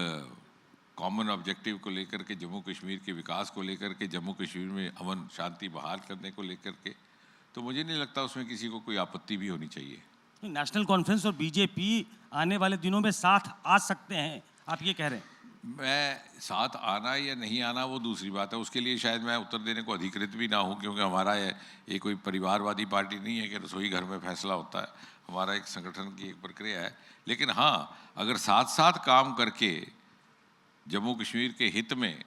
कॉमन ऑब्जेक्टिव को लेकर के, जम्मू कश्मीर के विकास को लेकर के, जम्मू कश्मीर में अमन शांति बहाल करने को लेकर के, तो मुझे नहीं लगता उसमें किसी को कोई आपत्ति भी होनी चाहिए। नेशनल कॉन्फ्रेंस और बीजेपी आने वाले दिनों में साथ आ सकते हैं, आप ये कह रहे हैं? मैं साथ आना या नहीं आना वो दूसरी बात है, उसके लिए शायद मैं उत्तर देने को अधिकृत भी ना हूँ, क्योंकि हमारा ये कोई परिवारवादी पार्टी नहीं है कि रसोई घर में फैसला होता है। हमारा एक संगठन की एक प्रक्रिया है। लेकिन हाँ, अगर साथ साथ काम करके जम्मू कश्मीर के हित में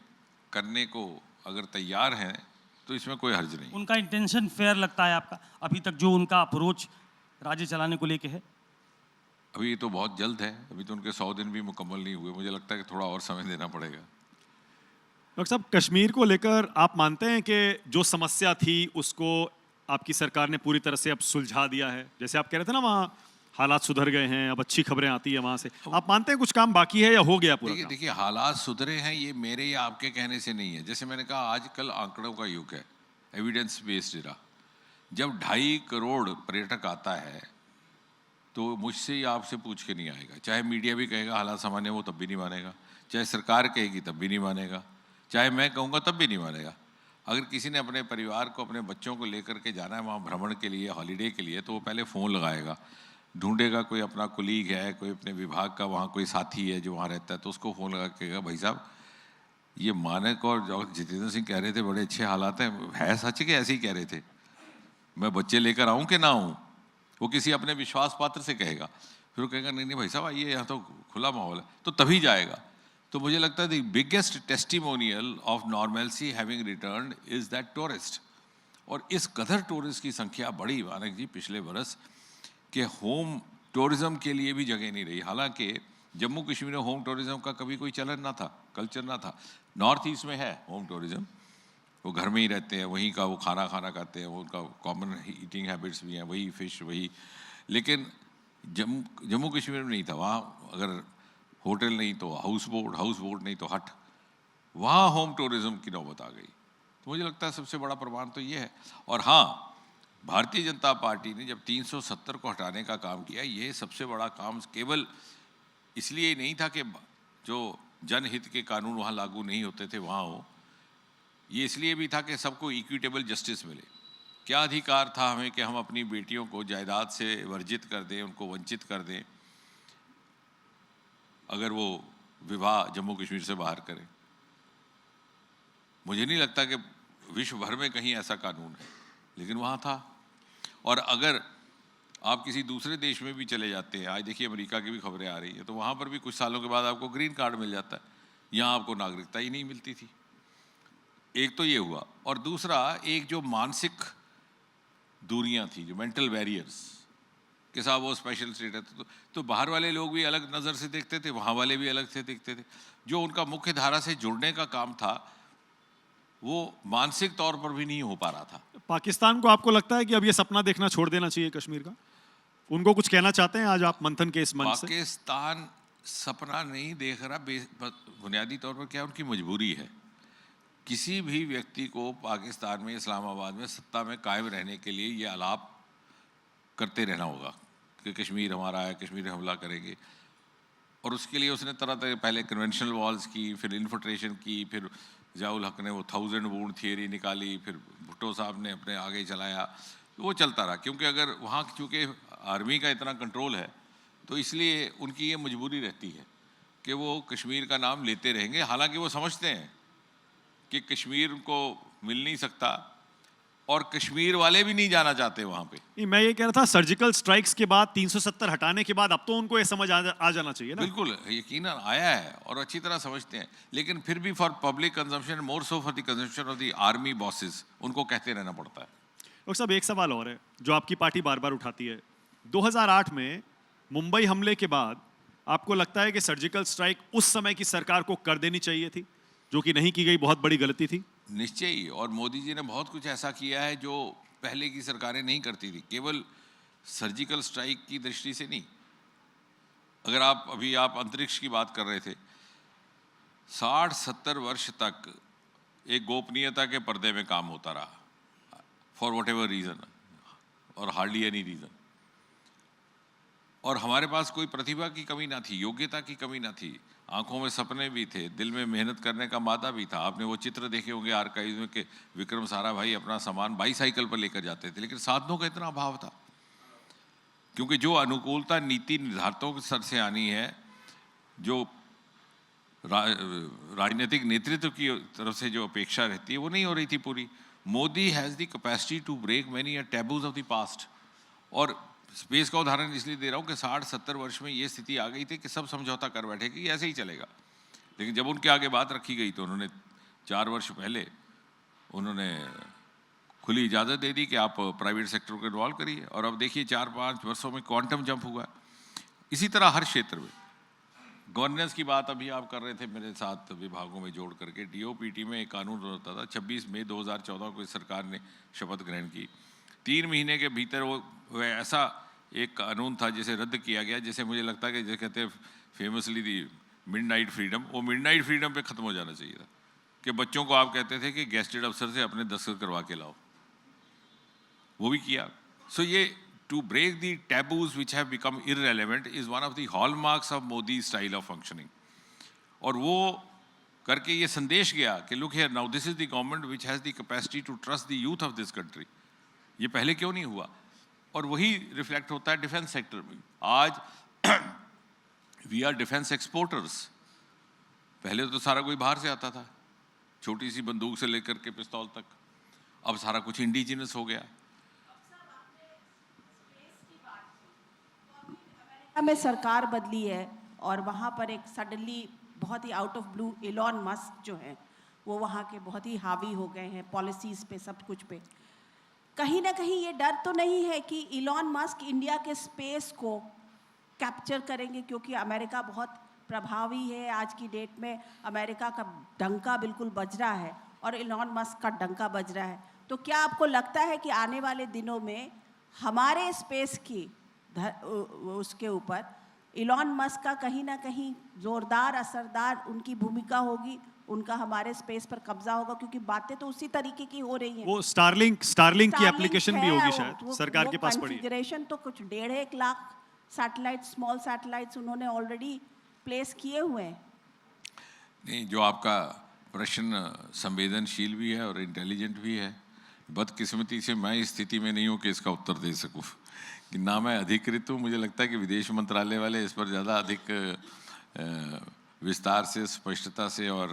करने को अगर तैयार हैं तो इसमें कोई हर्ज नहीं। उनका इंटेंशन फेयर लगता है आपका अभी तक जो उनका अप्रोच राज्य चलाने को लेके है? अभी तो बहुत जल्द है, अभी तो उनके 100 दिन भी मुकम्मल नहीं हुए। मुझे लगता है कि थोड़ा और समय देना पड़ेगा। डॉक्टर साहब, कश्मीर को लेकर आप मानते हैं कि जो समस्या थी उसको आपकी सरकार ने पूरी तरह से अब सुलझा दिया है? जैसे आप कह रहे थे ना, वहाँ हालात सुधर गए हैं, अब अच्छी खबरें आती है वहाँ से, आप मानते हैं कुछ काम बाकी है या हो गया पूरा? देखिए, हालात सुधरे हैं ये मेरे या आपके कहने से नहीं है। जैसे मैंने कहा, आजकल आंकड़ों का युग है, एविडेंस बेस्ड एरा। जब 2.5 करोड़ पर्यटक आता है तो मुझसे या आपसे पूछ के नहीं आएगा। चाहे मीडिया भी कहेगा हालात सामान्य, वो तब भी नहीं मानेगा। चाहे सरकार कहेगी तब भी नहीं मानेगा। चाहे मैं कहूँगा तब भी नहीं मानेगा। अगर किसी ने अपने परिवार को, अपने बच्चों को लेकर के जाना है वहाँ भ्रमण के लिए, हॉलीडे के लिए, तो वो पहले फ़ोन लगाएगा, ढूंढेगा कोई अपना कुलीग है, कोई अपने विभाग का वहाँ कोई साथी है जो वहाँ रहता है, तो उसको फ़ोन लगा के कहेगा, भाई साहब ये मानक और जितेंद्र सिंह कह रहे थे बड़े अच्छे हालात हैं, है सच के ऐसे ही कह रहे थे? मैं बच्चे लेकर आऊँ कि ना आऊँ? वो किसी अपने विश्वास पात्र से कहेगा। फिर वो कहेगा नहीं नहीं भाई साहब आइए, यहाँ तो खुला माहौल है, तो तभी जाएगा। तो मुझे लगता है the biggest testimonial of normalcy having return is that tourist. और इस कदर टूरिस्ट की संख्या बढ़ी मानक जी पिछले बरस कि होम टूरिज़्म के लिए भी जगह नहीं रही। हालांकि जम्मू कश्मीर में होम टूरिज़्म का कभी कोई चलन ना था, कल्चर ना था। नॉर्थ ईस्ट में है होम टूरिज़्म, वो घर में ही रहते हैं, वहीं का वो खाना खाते हैं, वो उनका कॉमन ईटिंग हैबिट्स भी हैं, वही फिश वही। लेकिन जम्मू कश्मीर में नहीं था। वहाँ अगर होटल नहीं तो हाउस बोट नहीं तो हट, वहाँ होम टूरिज़्म की नौबत आ गई। तो मुझे लगता है सबसे बड़ा प्रमाण तो ये है। और हाँ, भारतीय जनता पार्टी ने जब 370 को हटाने का काम किया, ये सबसे बड़ा काम केवल इसलिए नहीं था कि जो जनहित के कानून वहाँ लागू नहीं होते थे वहाँ हो, ये इसलिए भी था कि सबको इक्विटेबल जस्टिस मिले, क्या अधिकार था हमें कि हम अपनी बेटियों को जायदाद से वर्जित कर दें, उनको वंचित कर दें अगर वो विवाह जम्मू कश्मीर से बाहर करें? मुझे नहीं लगता कि विश्व भर में कहीं ऐसा कानून है, लेकिन वहाँ था। और अगर आप किसी दूसरे देश में भी चले जाते हैं, आज देखिए अमेरिका की भी खबरें आ रही हैं, तो वहाँ पर भी कुछ सालों के बाद आपको ग्रीन कार्ड मिल जाता है, यहाँ आपको नागरिकता ही नहीं मिलती थी। एक तो ये हुआ, और दूसरा एक जो मानसिक दूरियां थी, जो मेंटल बैरियर्स के साथ वो स्पेशल स्टेटस, तो बाहर वाले लोग भी अलग नज़र से देखते थे, वहाँ वाले भी अलग से देखते थे। जो उनका मुख्य धारा से जुड़ने का काम था वो मानसिक तौर पर भी नहीं हो पा रहा था। पाकिस्तान को आपको लगता है कि अब ये सपना देखना छोड़ देना चाहिए कश्मीर का? उनको कुछ कहना चाहते हैं आज आप मंथन के इस मंच से? पाकिस्तान सपना नहीं देख रहा, बुनियादी तौर पर क्या उनकी मजबूरी है। किसी भी व्यक्ति को पाकिस्तान में, इस्लामाबाद में सत्ता में कायम रहने के लिए ये आलाप करते रहना होगा कि कश्मीर हमारा है, कश्मीर में हमला करेंगे। और उसके लिए उसने तरह तरह पहले कन्वेंशनल वॉल्स की, फिर इन्फिल्ट्रेशन की, फिर ज़ियाउल हक ने वो 1000 वुंड थियरी निकाली, फिर भुट्टो साहब ने अपने आगे चलाया, तो वो चलता रहा। क्योंकि अगर वहाँ चूँकि आर्मी का इतना कंट्रोल है, तो इसलिए उनकी ये मजबूरी रहती है कि वो कश्मीर का नाम लेते रहेंगे। हालांकि वो समझते हैं कि कश्मीर को मिल नहीं सकता, और कश्मीर वाले भी नहीं जाना चाहते वहाँ पे। मैं ये कह रहा था, सर्जिकल स्ट्राइक्स के बाद 370 हटाने के बाद अब तो उनको ये समझ आ जाना चाहिए ना? बिल्कुल, यकीनन आया है और अच्छी तरह समझते हैं, लेकिन फिर भी for public consumption, more so for the consumption of the army bosses, उनको कहते रहना पड़ता है। डॉक्टर साहब, एक सवाल और है जो आपकी पार्टी बार बार उठाती है। 2008 में मुंबई हमले के बाद आपको लगता है कि सर्जिकल स्ट्राइक उस समय की सरकार को कर देनी चाहिए थी, जो कि नहीं की गई, बहुत बड़ी गलती थी? निश्चय ही, और मोदी जी ने बहुत कुछ ऐसा किया है जो पहले की सरकारें नहीं करती थी, केवल सर्जिकल स्ट्राइक की दृष्टि से नहीं। अगर आप अंतरिक्ष की बात कर रहे थे, 60-70 वर्ष तक एक गोपनीयता के पर्दे में काम होता रहा, फॉर वट एवर रीज़न, और हार्डली एनी रीज़न। और हमारे पास कोई प्रतिभा की कमी ना थी, योग्यता की कमी ना थी, आंखों में सपने भी थे, दिल में मेहनत करने का मादा भी था। आपने वो चित्र देखे होंगे आर्काइव में कि विक्रम साराभाई अपना सामान बाईसाइकिल पर लेकर जाते थे, लेकिन साधनों का इतना अभाव था। क्योंकि जो अनुकूलता नीति निर्धारकों के स्तर से आनी है, जो राजनीतिक नेतृत्व की तरफ से जो अपेक्षा रहती है, वो नहीं हो रही थी पूरी। Modi has the capacity to break many taboos of the past. और स्पेस का उदाहरण इसलिए दे रहा हूँ कि 60-70 वर्ष में ये स्थिति आ गई थी कि सब समझौता कर बैठे कि ऐसे ही चलेगा। लेकिन जब उनके आगे बात रखी गई तो उन्होंने 4 वर्ष पहले उन्होंने खुली इजाज़त दे दी कि आप प्राइवेट सेक्टर को इन्वॉल्व करिए, और अब देखिए 4-5 वर्षों में क्वांटम जंप हुआ। इसी तरह हर क्षेत्र में गवर्नेंस की बात अभी आप कर रहे थे मेरे साथ, विभागों में जोड़ करके DOPT में एक कानून होता था। 26 मई 2014 को इस सरकार ने शपथ ग्रहण की। 3 महीने के भीतर वो ऐसा एक कानून था जिसे रद्द किया गया, जिसे मुझे लगता है कि जैसे कहते हैं फेमसली दी मिडनाइट फ्रीडम, वो मिडनाइट फ्रीडम पे ख़त्म हो जाना चाहिए था कि बच्चों को आप कहते थे कि गेस्टेड अफसर से अपने दस्तखत करवा के लाओ, वो भी किया। सो ये to break the taboos which have become irrelevant is one of the hallmarks of Modi style of functioning. और वो करके ये संदेश गया कि look here now, this is the government which has the capacity to trust the youth of this country. ये पहले क्यों नहीं हुआ? और वही रिफ्लेक्ट होता है डिफेंस सेक्टर में। आज वी आर डिफेंस एक्सपोर्टर्स। पहले तो सारा कोई बाहर से आता था, छोटी सी बंदूक से लेकर के पिस्तौल तक। अब सारा कुछ इंडिजिनस हो गया। में सरकार बदली है और वहाँ पर एक सडनली बहुत ही out of blue Elon Musk जो है वो वहाँ के बहुत ही हावी हो गए हैं पॉलिसीज़ पे, सब कुछ पे। कहीं ना कहीं ये डर तो नहीं है कि इलॉन मस्क इंडिया के स्पेस को कैप्चर करेंगे, क्योंकि अमेरिका बहुत प्रभावी है आज की डेट में। अमेरिका का डंका बिल्कुल बज रहा है और इलॉन मस्क का डंका बज रहा है। तो क्या आपको लगता है कि आने वाले दिनों में हमारे स्पेस की उसके ऊपर इलॉन मस्क का कहीं ना कहीं जोरदार असरदार उनकी भूमिका होगी, उनका हमारे स्पेस पर कब्जा होगा? क्योंकि बातें तो उसी तरीके की हो रही हैं। वो स्टारलिंक की एप्लीकेशन भी होगी शायद सरकार के पास पड़ी है। कॉन्फ़िगरेशन तो कुछ 1.5 लाख सैटेलाइट, स्मॉल सैटेलाइट्स उन्होंने ऑलरेडी प्लेस किए हुए हैं। नहीं, जो आपका प्रश्न संवेदनशील भी है और इंटेलिजेंट भी है, बदकिस्मती से मैं इस स्थिति में नहीं हूँ कि इसका उत्तर दे सकूँ, कि ना मैं अधिकृत हूँ। मुझे लगता है कि विदेश मंत्रालय वाले इस पर ज़्यादा अधिक विस्तार से, स्पष्टता से और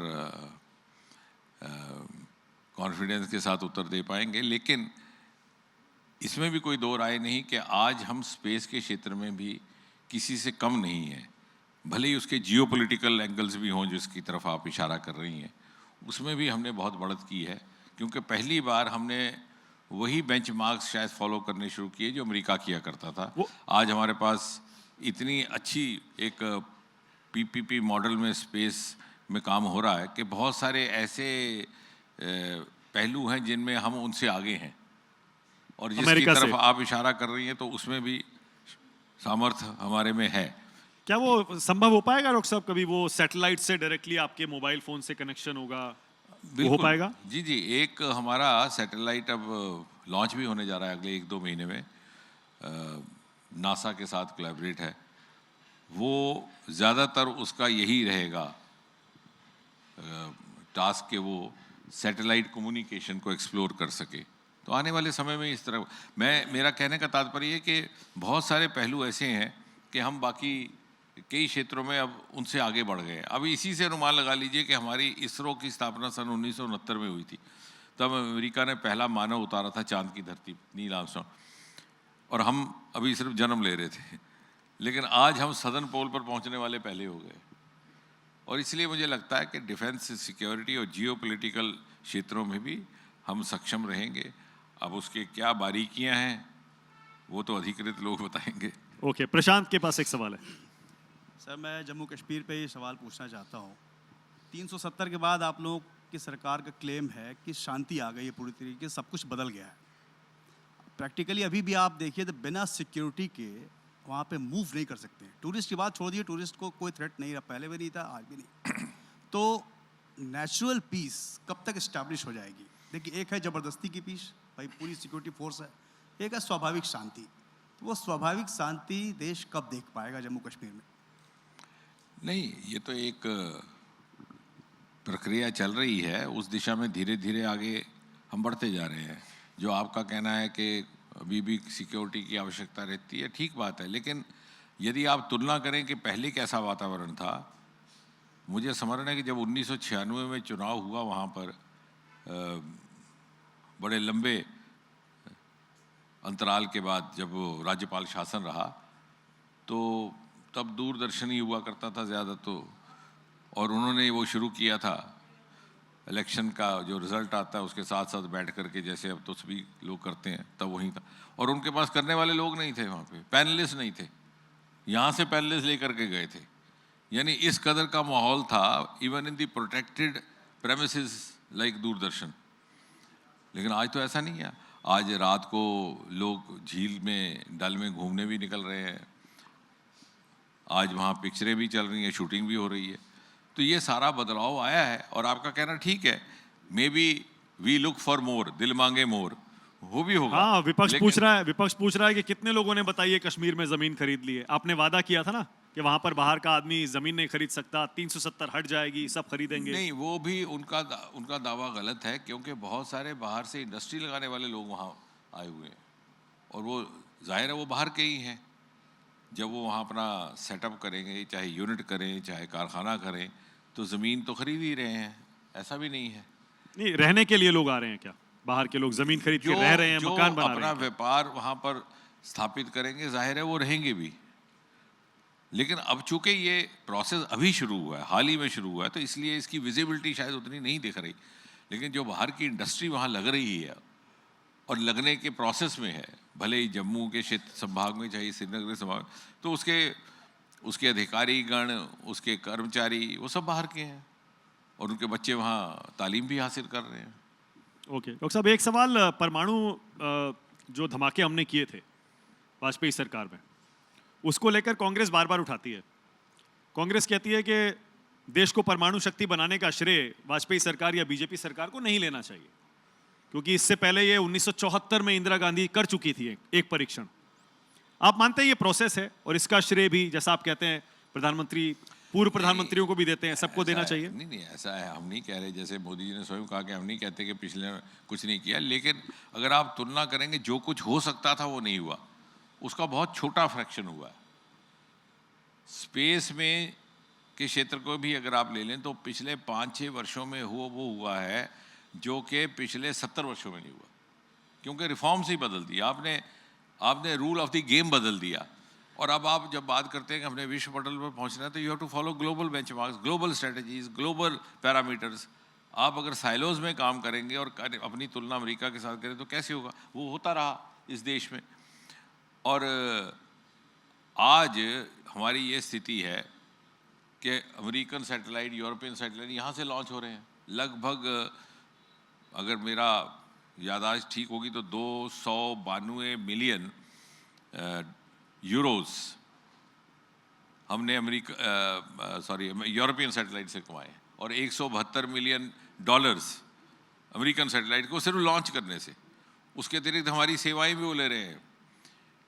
कॉन्फिडेंस के साथ उत्तर दे पाएंगे। लेकिन इसमें भी कोई दो राय नहीं कि आज हम स्पेस के क्षेत्र में भी किसी से कम नहीं है। भले ही उसके जियोपॉलिटिकल एंगल्स भी हों जिसकी तरफ आप इशारा कर रही हैं, उसमें भी हमने बहुत बढ़त की है, क्योंकि पहली बार हमने वही बेंचमार्क्स शायद फॉलो करने शुरू किए जो अमेरिका किया करता था। आज हमारे पास इतनी अच्छी एक पीपीपी मॉडल में स्पेस में काम हो रहा है कि बहुत सारे ऐसे पहलू हैं जिनमें हम उनसे आगे हैं, और जिसकी तरफ आप इशारा कर रही हैं तो उसमें भी सामर्थ्य हमारे में है। क्या वो संभव हो पाएगा डॉक्टर साहब, कभी वो सैटेलाइट से डायरेक्टली आपके मोबाइल फोन से कनेक्शन होगा, वो हो पाएगा? जी जी, एक हमारा सैटेलाइट अब लॉन्च भी होने जा रहा है अगले 1-2 महीने में, नासा के साथ कोलैबोरेट है। वो ज़्यादातर उसका यही रहेगा टास्क कि वो सैटेलाइट कम्युनिकेशन को एक्सप्लोर कर सके। तो आने वाले समय में इस तरह मेरा कहने का तात्पर्य है कि बहुत सारे पहलू ऐसे हैं कि हम बाकी कई क्षेत्रों में अब उनसे आगे बढ़ गए हैं। अब इसी से अनुमान लगा लीजिए कि हमारी इसरो की स्थापना सन 1969 में हुई थी। तब अमेरिका ने पहला मानव उतारा था चांद की धरती, नील आर्मस्ट्रांग, और हम अभी सिर्फ जन्म ले रहे थे। लेकिन आज हम सदर्न पोल पर पहुंचने वाले पहले हो गए, और इसलिए मुझे लगता है कि डिफेंस, सिक्योरिटी और जियोपॉलिटिकल क्षेत्रों में भी हम सक्षम रहेंगे। अब उसके क्या बारीकियां हैं वो तो अधिकृत लोग बताएंगे। ओके, प्रशांत के पास एक सवाल है। सर, मैं जम्मू कश्मीर पे ये सवाल पूछना चाहता हूँ। 370 के बाद आप लोगों की सरकार का क्लेम है कि शांति आ गई है, पूरी तरीके से सब कुछ बदल गया है। प्रैक्टिकली अभी भी आप देखिए तो बिना सिक्योरिटी के वहाँ पे मूव नहीं कर सकते। टूरिस्ट की बात छोड़ दिए, टूरिस्ट को कोई थ्रेट नहीं रहा, पहले भी नहीं था, आज भी नहीं। तो नेचुरल पीस कब तक इस्टेब्लिश हो जाएगी? देखिए, एक है ज़बरदस्ती की पीस, भाई पूरी सिक्योरिटी फोर्स है, एक है स्वाभाविक शांति। तो वो स्वाभाविक शांति देश कब देख पाएगा जम्मू कश्मीर में? नहीं, ये तो एक प्रक्रिया चल रही है, उस दिशा में धीरे धीरे आगे हम बढ़ते जा रहे हैं। जो आपका कहना है कि अभी भी सिक्योरिटी की आवश्यकता रहती है, ठीक बात है, लेकिन यदि आप तुलना करें कि पहले कैसा वातावरण था, मुझे स्मरण है कि जब 1996 में चुनाव हुआ, वहाँ पर बड़े लंबे अंतराल के बाद जब राज्यपाल शासन रहा, तो तब दूरदर्शन ही हुआ करता था ज़्यादा, तो और उन्होंने वो शुरू किया था इलेक्शन का जो रिज़ल्ट आता है उसके साथ साथ बैठ करके, जैसे अब तो सभी लोग करते हैं, तब वहीं था। और उनके पास करने वाले लोग नहीं थे, वहाँ पे पैनलिस्ट नहीं थे, यहाँ से पैनलिस्ट लेकर के गए थे। यानी इस कदर का माहौल था, even in the protected premises like Doordarshan. लेकिन आज तो ऐसा नहीं है। आज रात को लोग झील में, डल में घूमने भी निकल रहे हैं, आज वहाँ पिक्चरें भी चल रही हैं, शूटिंग भी हो रही है। तो ये सारा बदलाव आया है, और आपका कहना ठीक है, maybe we look for more, दिल मांगे मोर, वो भी होगा। हाँ, विपक्ष पूछ रहा है कि कितने लोगों ने बताइए कश्मीर में जमीन खरीद ली है। आपने वादा किया था ना कि वहां पर बाहर का आदमी जमीन नहीं खरीद सकता, 370 हट जाएगी, सब खरीदेंगे। नहीं, वो भी उनका दावा गलत है, क्योंकि बहुत सारे बाहर से इंडस्ट्री लगाने वाले लोग वहाँ आए हुए हैं, और वो जाहिर है वो बाहर के ही हैं। जब वो वहाँ अपना सेटअप करेंगे, चाहे यूनिट करें चाहे कारखाना करें, तो ज़मीन तो खरीद ही रहे हैं, ऐसा भी नहीं है। नहीं, रहने के लिए लोग आ रहे हैं क्या? बाहर के लोग जमीन खरीद के रह रहे हैं, मकान बना रहे हैं। अपना व्यापार वहाँ पर स्थापित करेंगे, जाहिर है वो रहेंगे भी। लेकिन अब चूंकि ये प्रोसेस अभी शुरू हुआ है, हाल ही में शुरू हुआ है, तो इसलिए इसकी विजिबिलिटी शायद उतनी नहीं दिख रही। लेकिन जो बाहर की इंडस्ट्री वहाँ लग रही है और लगने के प्रोसेस में है, भले ही जम्मू के क्षेत्र संभाग में चाहे श्रीनगर के संभाग में, तो उसके अधिकारी गण, उसके कर्मचारी, वो सब बाहर के हैं, और उनके बच्चे वहाँ तालीम भी हासिल कर रहे हैं। ओके डॉक्टर साहब, एक सवाल, परमाणु जो धमाके हमने किए थे वाजपेयी सरकार में, उसको लेकर कांग्रेस बार बार उठाती है। कांग्रेस कहती है कि देश को परमाणु शक्ति बनाने का श्रेय वाजपेयी सरकार या बीजेपी सरकार को नहीं लेना चाहिए, क्योंकि इससे पहले ये 1974 में इंदिरा गांधी कर चुकी थी एक परीक्षण। आप मानते हैं ये प्रोसेस है, और इसका श्रेय भी, जैसा आप कहते हैं, प्रधानमंत्री पूर्व प्रधानमंत्रियों को भी देते हैं, सबको ऐसा देना है, चाहिए? नहीं ऐसा है, हम नहीं कह रहे, जैसे मोदी जी ने स्वयं कहा कि हम नहीं कहते कि पिछले कुछ नहीं किया, लेकिन अगर आप तुलना करेंगे जो कुछ हो सकता था वो नहीं हुआ, उसका बहुत छोटा फ्रैक्शन हुआ है। स्पेस में के क्षेत्र को भी अगर आप ले लें तो पिछले 5-6 वर्षों में वो हुआ है जो कि पिछले 70 वर्षों में नहीं हुआ, क्योंकि रिफॉर्म्स ही बदल दिया आपने रूल ऑफ द गेम बदल दिया। और अब आप जब बात करते हैं कि हमने विश्व पटल पर पहुंचना है तो you have to follow global benchmarks, global strategies, global parameters. आप अगर साइलोज में काम करेंगे और अपनी तुलना अमेरिका के साथ करें तो कैसे होगा? वो होता रहा इस देश में। और आज हमारी ये स्थिति है कि अमेरिकन सैटेलाइट, यूरोपियन सैटेलाइट यहाँ से लॉन्च हो रहे हैं। लगभग अगर मेरा याददाश्त ठीक होगी तो 292 मिलियन यूरोस हमने यूरोपियन सैटेलाइट से कमाए और 172 मिलियन डॉलर्स अमेरिकन सैटेलाइट को सिर्फ लॉन्च करने से। उसके अतिरिक्त हमारी सेवाएं भी वो ले रहे हैं।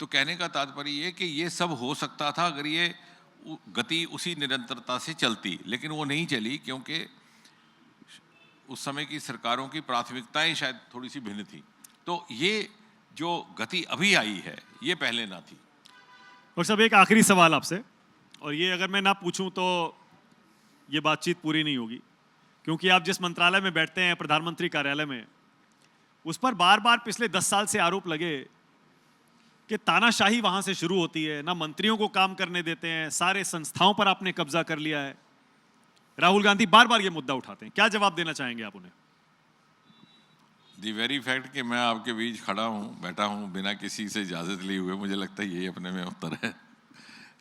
तो कहने का तात्पर्य ये कि ये सब हो सकता था अगर ये गति उसी निरंतरता से चलती, लेकिन वो नहीं चली क्योंकि उस समय की सरकारों की प्राथमिकताएं शायद थोड़ी सी भिन्न थी। तो ये जो गति अभी आई है ये पहले ना थी। डॉक्टर साहब, एक आखिरी सवाल आपसे, और ये अगर मैं ना पूछूं तो ये बातचीत पूरी नहीं होगी, क्योंकि आप जिस मंत्रालय में बैठते हैं, प्रधानमंत्री कार्यालय में, उस पर बार बार पिछले 10 साल से आरोप लगे कि तानाशाही वहां से शुरू होती है, ना मंत्रियों को काम करने देते हैं, सारे संस्थाओं पर आपने कब्जा कर लिया है। राहुल गांधी बार बार ये मुद्दा उठाते हैं, क्या जवाब देना चाहेंगे आप उन्हें? दी वेरी फैक्ट कि मैं आपके बीच खड़ा हूँ, बैठा हूँ बिना किसी से इजाज़त लिए हुए, मुझे लगता है यही अपने में उत्तर है।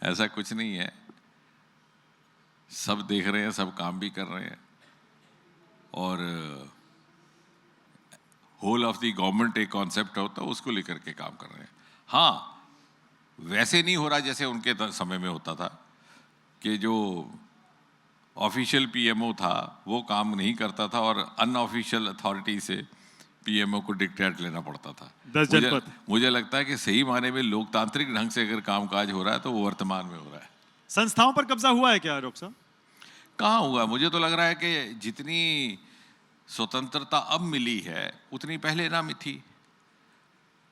ऐसा कुछ नहीं है, सब देख रहे हैं, सब काम भी कर रहे हैं और होल ऑफ द गवर्नमेंट एक कॉन्सेप्ट होता है, उसको लेकर के काम कर रहे हैं। हाँ, वैसे नहीं हो रहा जैसे उनके समय में होता था कि जो ऑफिशियल पीएमओ था वो काम नहीं करता था और अनऑफिशियल अथॉरिटी से पीएमओ को डिक्टेट लेना पड़ता था। 10 जनपद। मुझे लगता है कि सही माने में लोकतांत्रिक ढंग से अगर कामकाज हो रहा है तो वो वर्तमान में हो रहा है। संस्थाओं पर कब्जा हुआ है क्या डॉक्टर साहब? कहाँ हुआ? मुझे तो लग रहा है कि जितनी स्वतंत्रता अब मिली है उतनी पहले ना थी।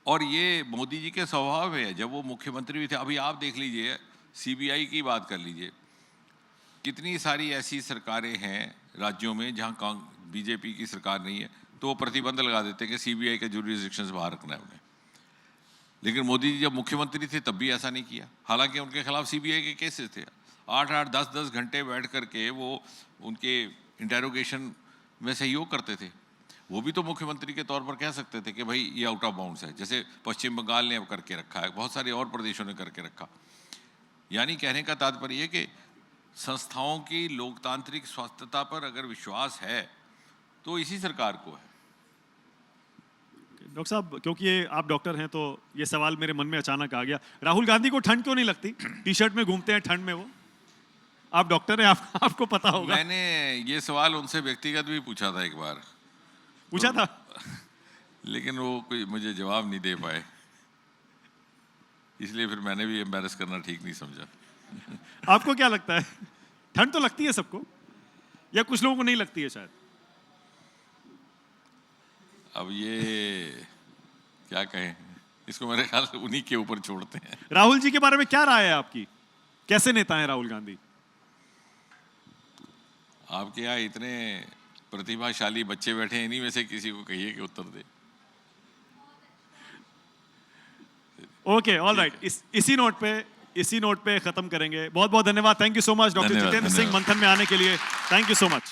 और ये मोदी जी के स्वभाव में है, जब वो मुख्यमंत्री भी थे। अभी आप देख लीजिए, सीबीआई की बात कर लीजिए, कितनी सारी ऐसी सरकारें हैं राज्यों में जहाँ बीजेपी की सरकार नहीं है तो वो प्रतिबंध लगा देते हैं कि सीबीआई के जुरिसडिक्शन से बाहर रखना है उन्हें। लेकिन मोदी जी जब मुख्यमंत्री थे तब भी ऐसा नहीं किया, हालांकि उनके खिलाफ सीबीआई के केसेस थे। 8-8, 10-10 घंटे बैठ करके वो उनके इंटेरोगेशन में सहयोग करते थे। वो भी तो मुख्यमंत्री के तौर पर कह सकते थे कि भाई ये आउट ऑफ बाउंड्स है, जैसे पश्चिम बंगाल ने अब करके रखा है, बहुत सारे और प्रदेशों ने करके रखा। यानी कहने का तात्पर्य ये कि संस्थाओं की लोकतांत्रिक स्वास्थ्यता पर अगर विश्वास है तो इसी सरकार को है। डॉक्टर साहब, क्योंकि ये आप डॉक्टर हैं तो ये सवाल मेरे मन में अचानक आ गया, राहुल गांधी को ठंड क्यों नहीं लगती? टी शर्ट में घूमते हैं ठंड में वो। आप डॉक्टर हैं, आपको पता होगा। मैंने ये सवाल उनसे व्यक्तिगत भी पूछा था, एक बार पूछा था, लेकिन वो कोई मुझे जवाब नहीं दे पाए, इसलिए फिर मैंने भी एम्बैरस करना ठीक नहीं समझा। आपको क्या लगता है, ठंड तो लगती है सबको या कुछ लोगों को नहीं लगती है शायद? अब ये क्या कहें, इसको मेरे ख्याल से उन्हीं के ऊपर छोड़ते हैं। राहुल जी के बारे में क्या राय है आपकी, कैसे नेता है राहुल गांधी? आपके यहाँ इतने प्रतिभाशाली बच्चे बैठे हैं, इन्हीं में से किसी को कहिए कि उत्तर दे। ओके, ऑल राइट, इसी नोट पे खत्म करेंगे। बहुत बहुत धन्यवाद, thank you so much doctor Jitendra Singh मंथन में आने के लिए, थैंक यू सो मच।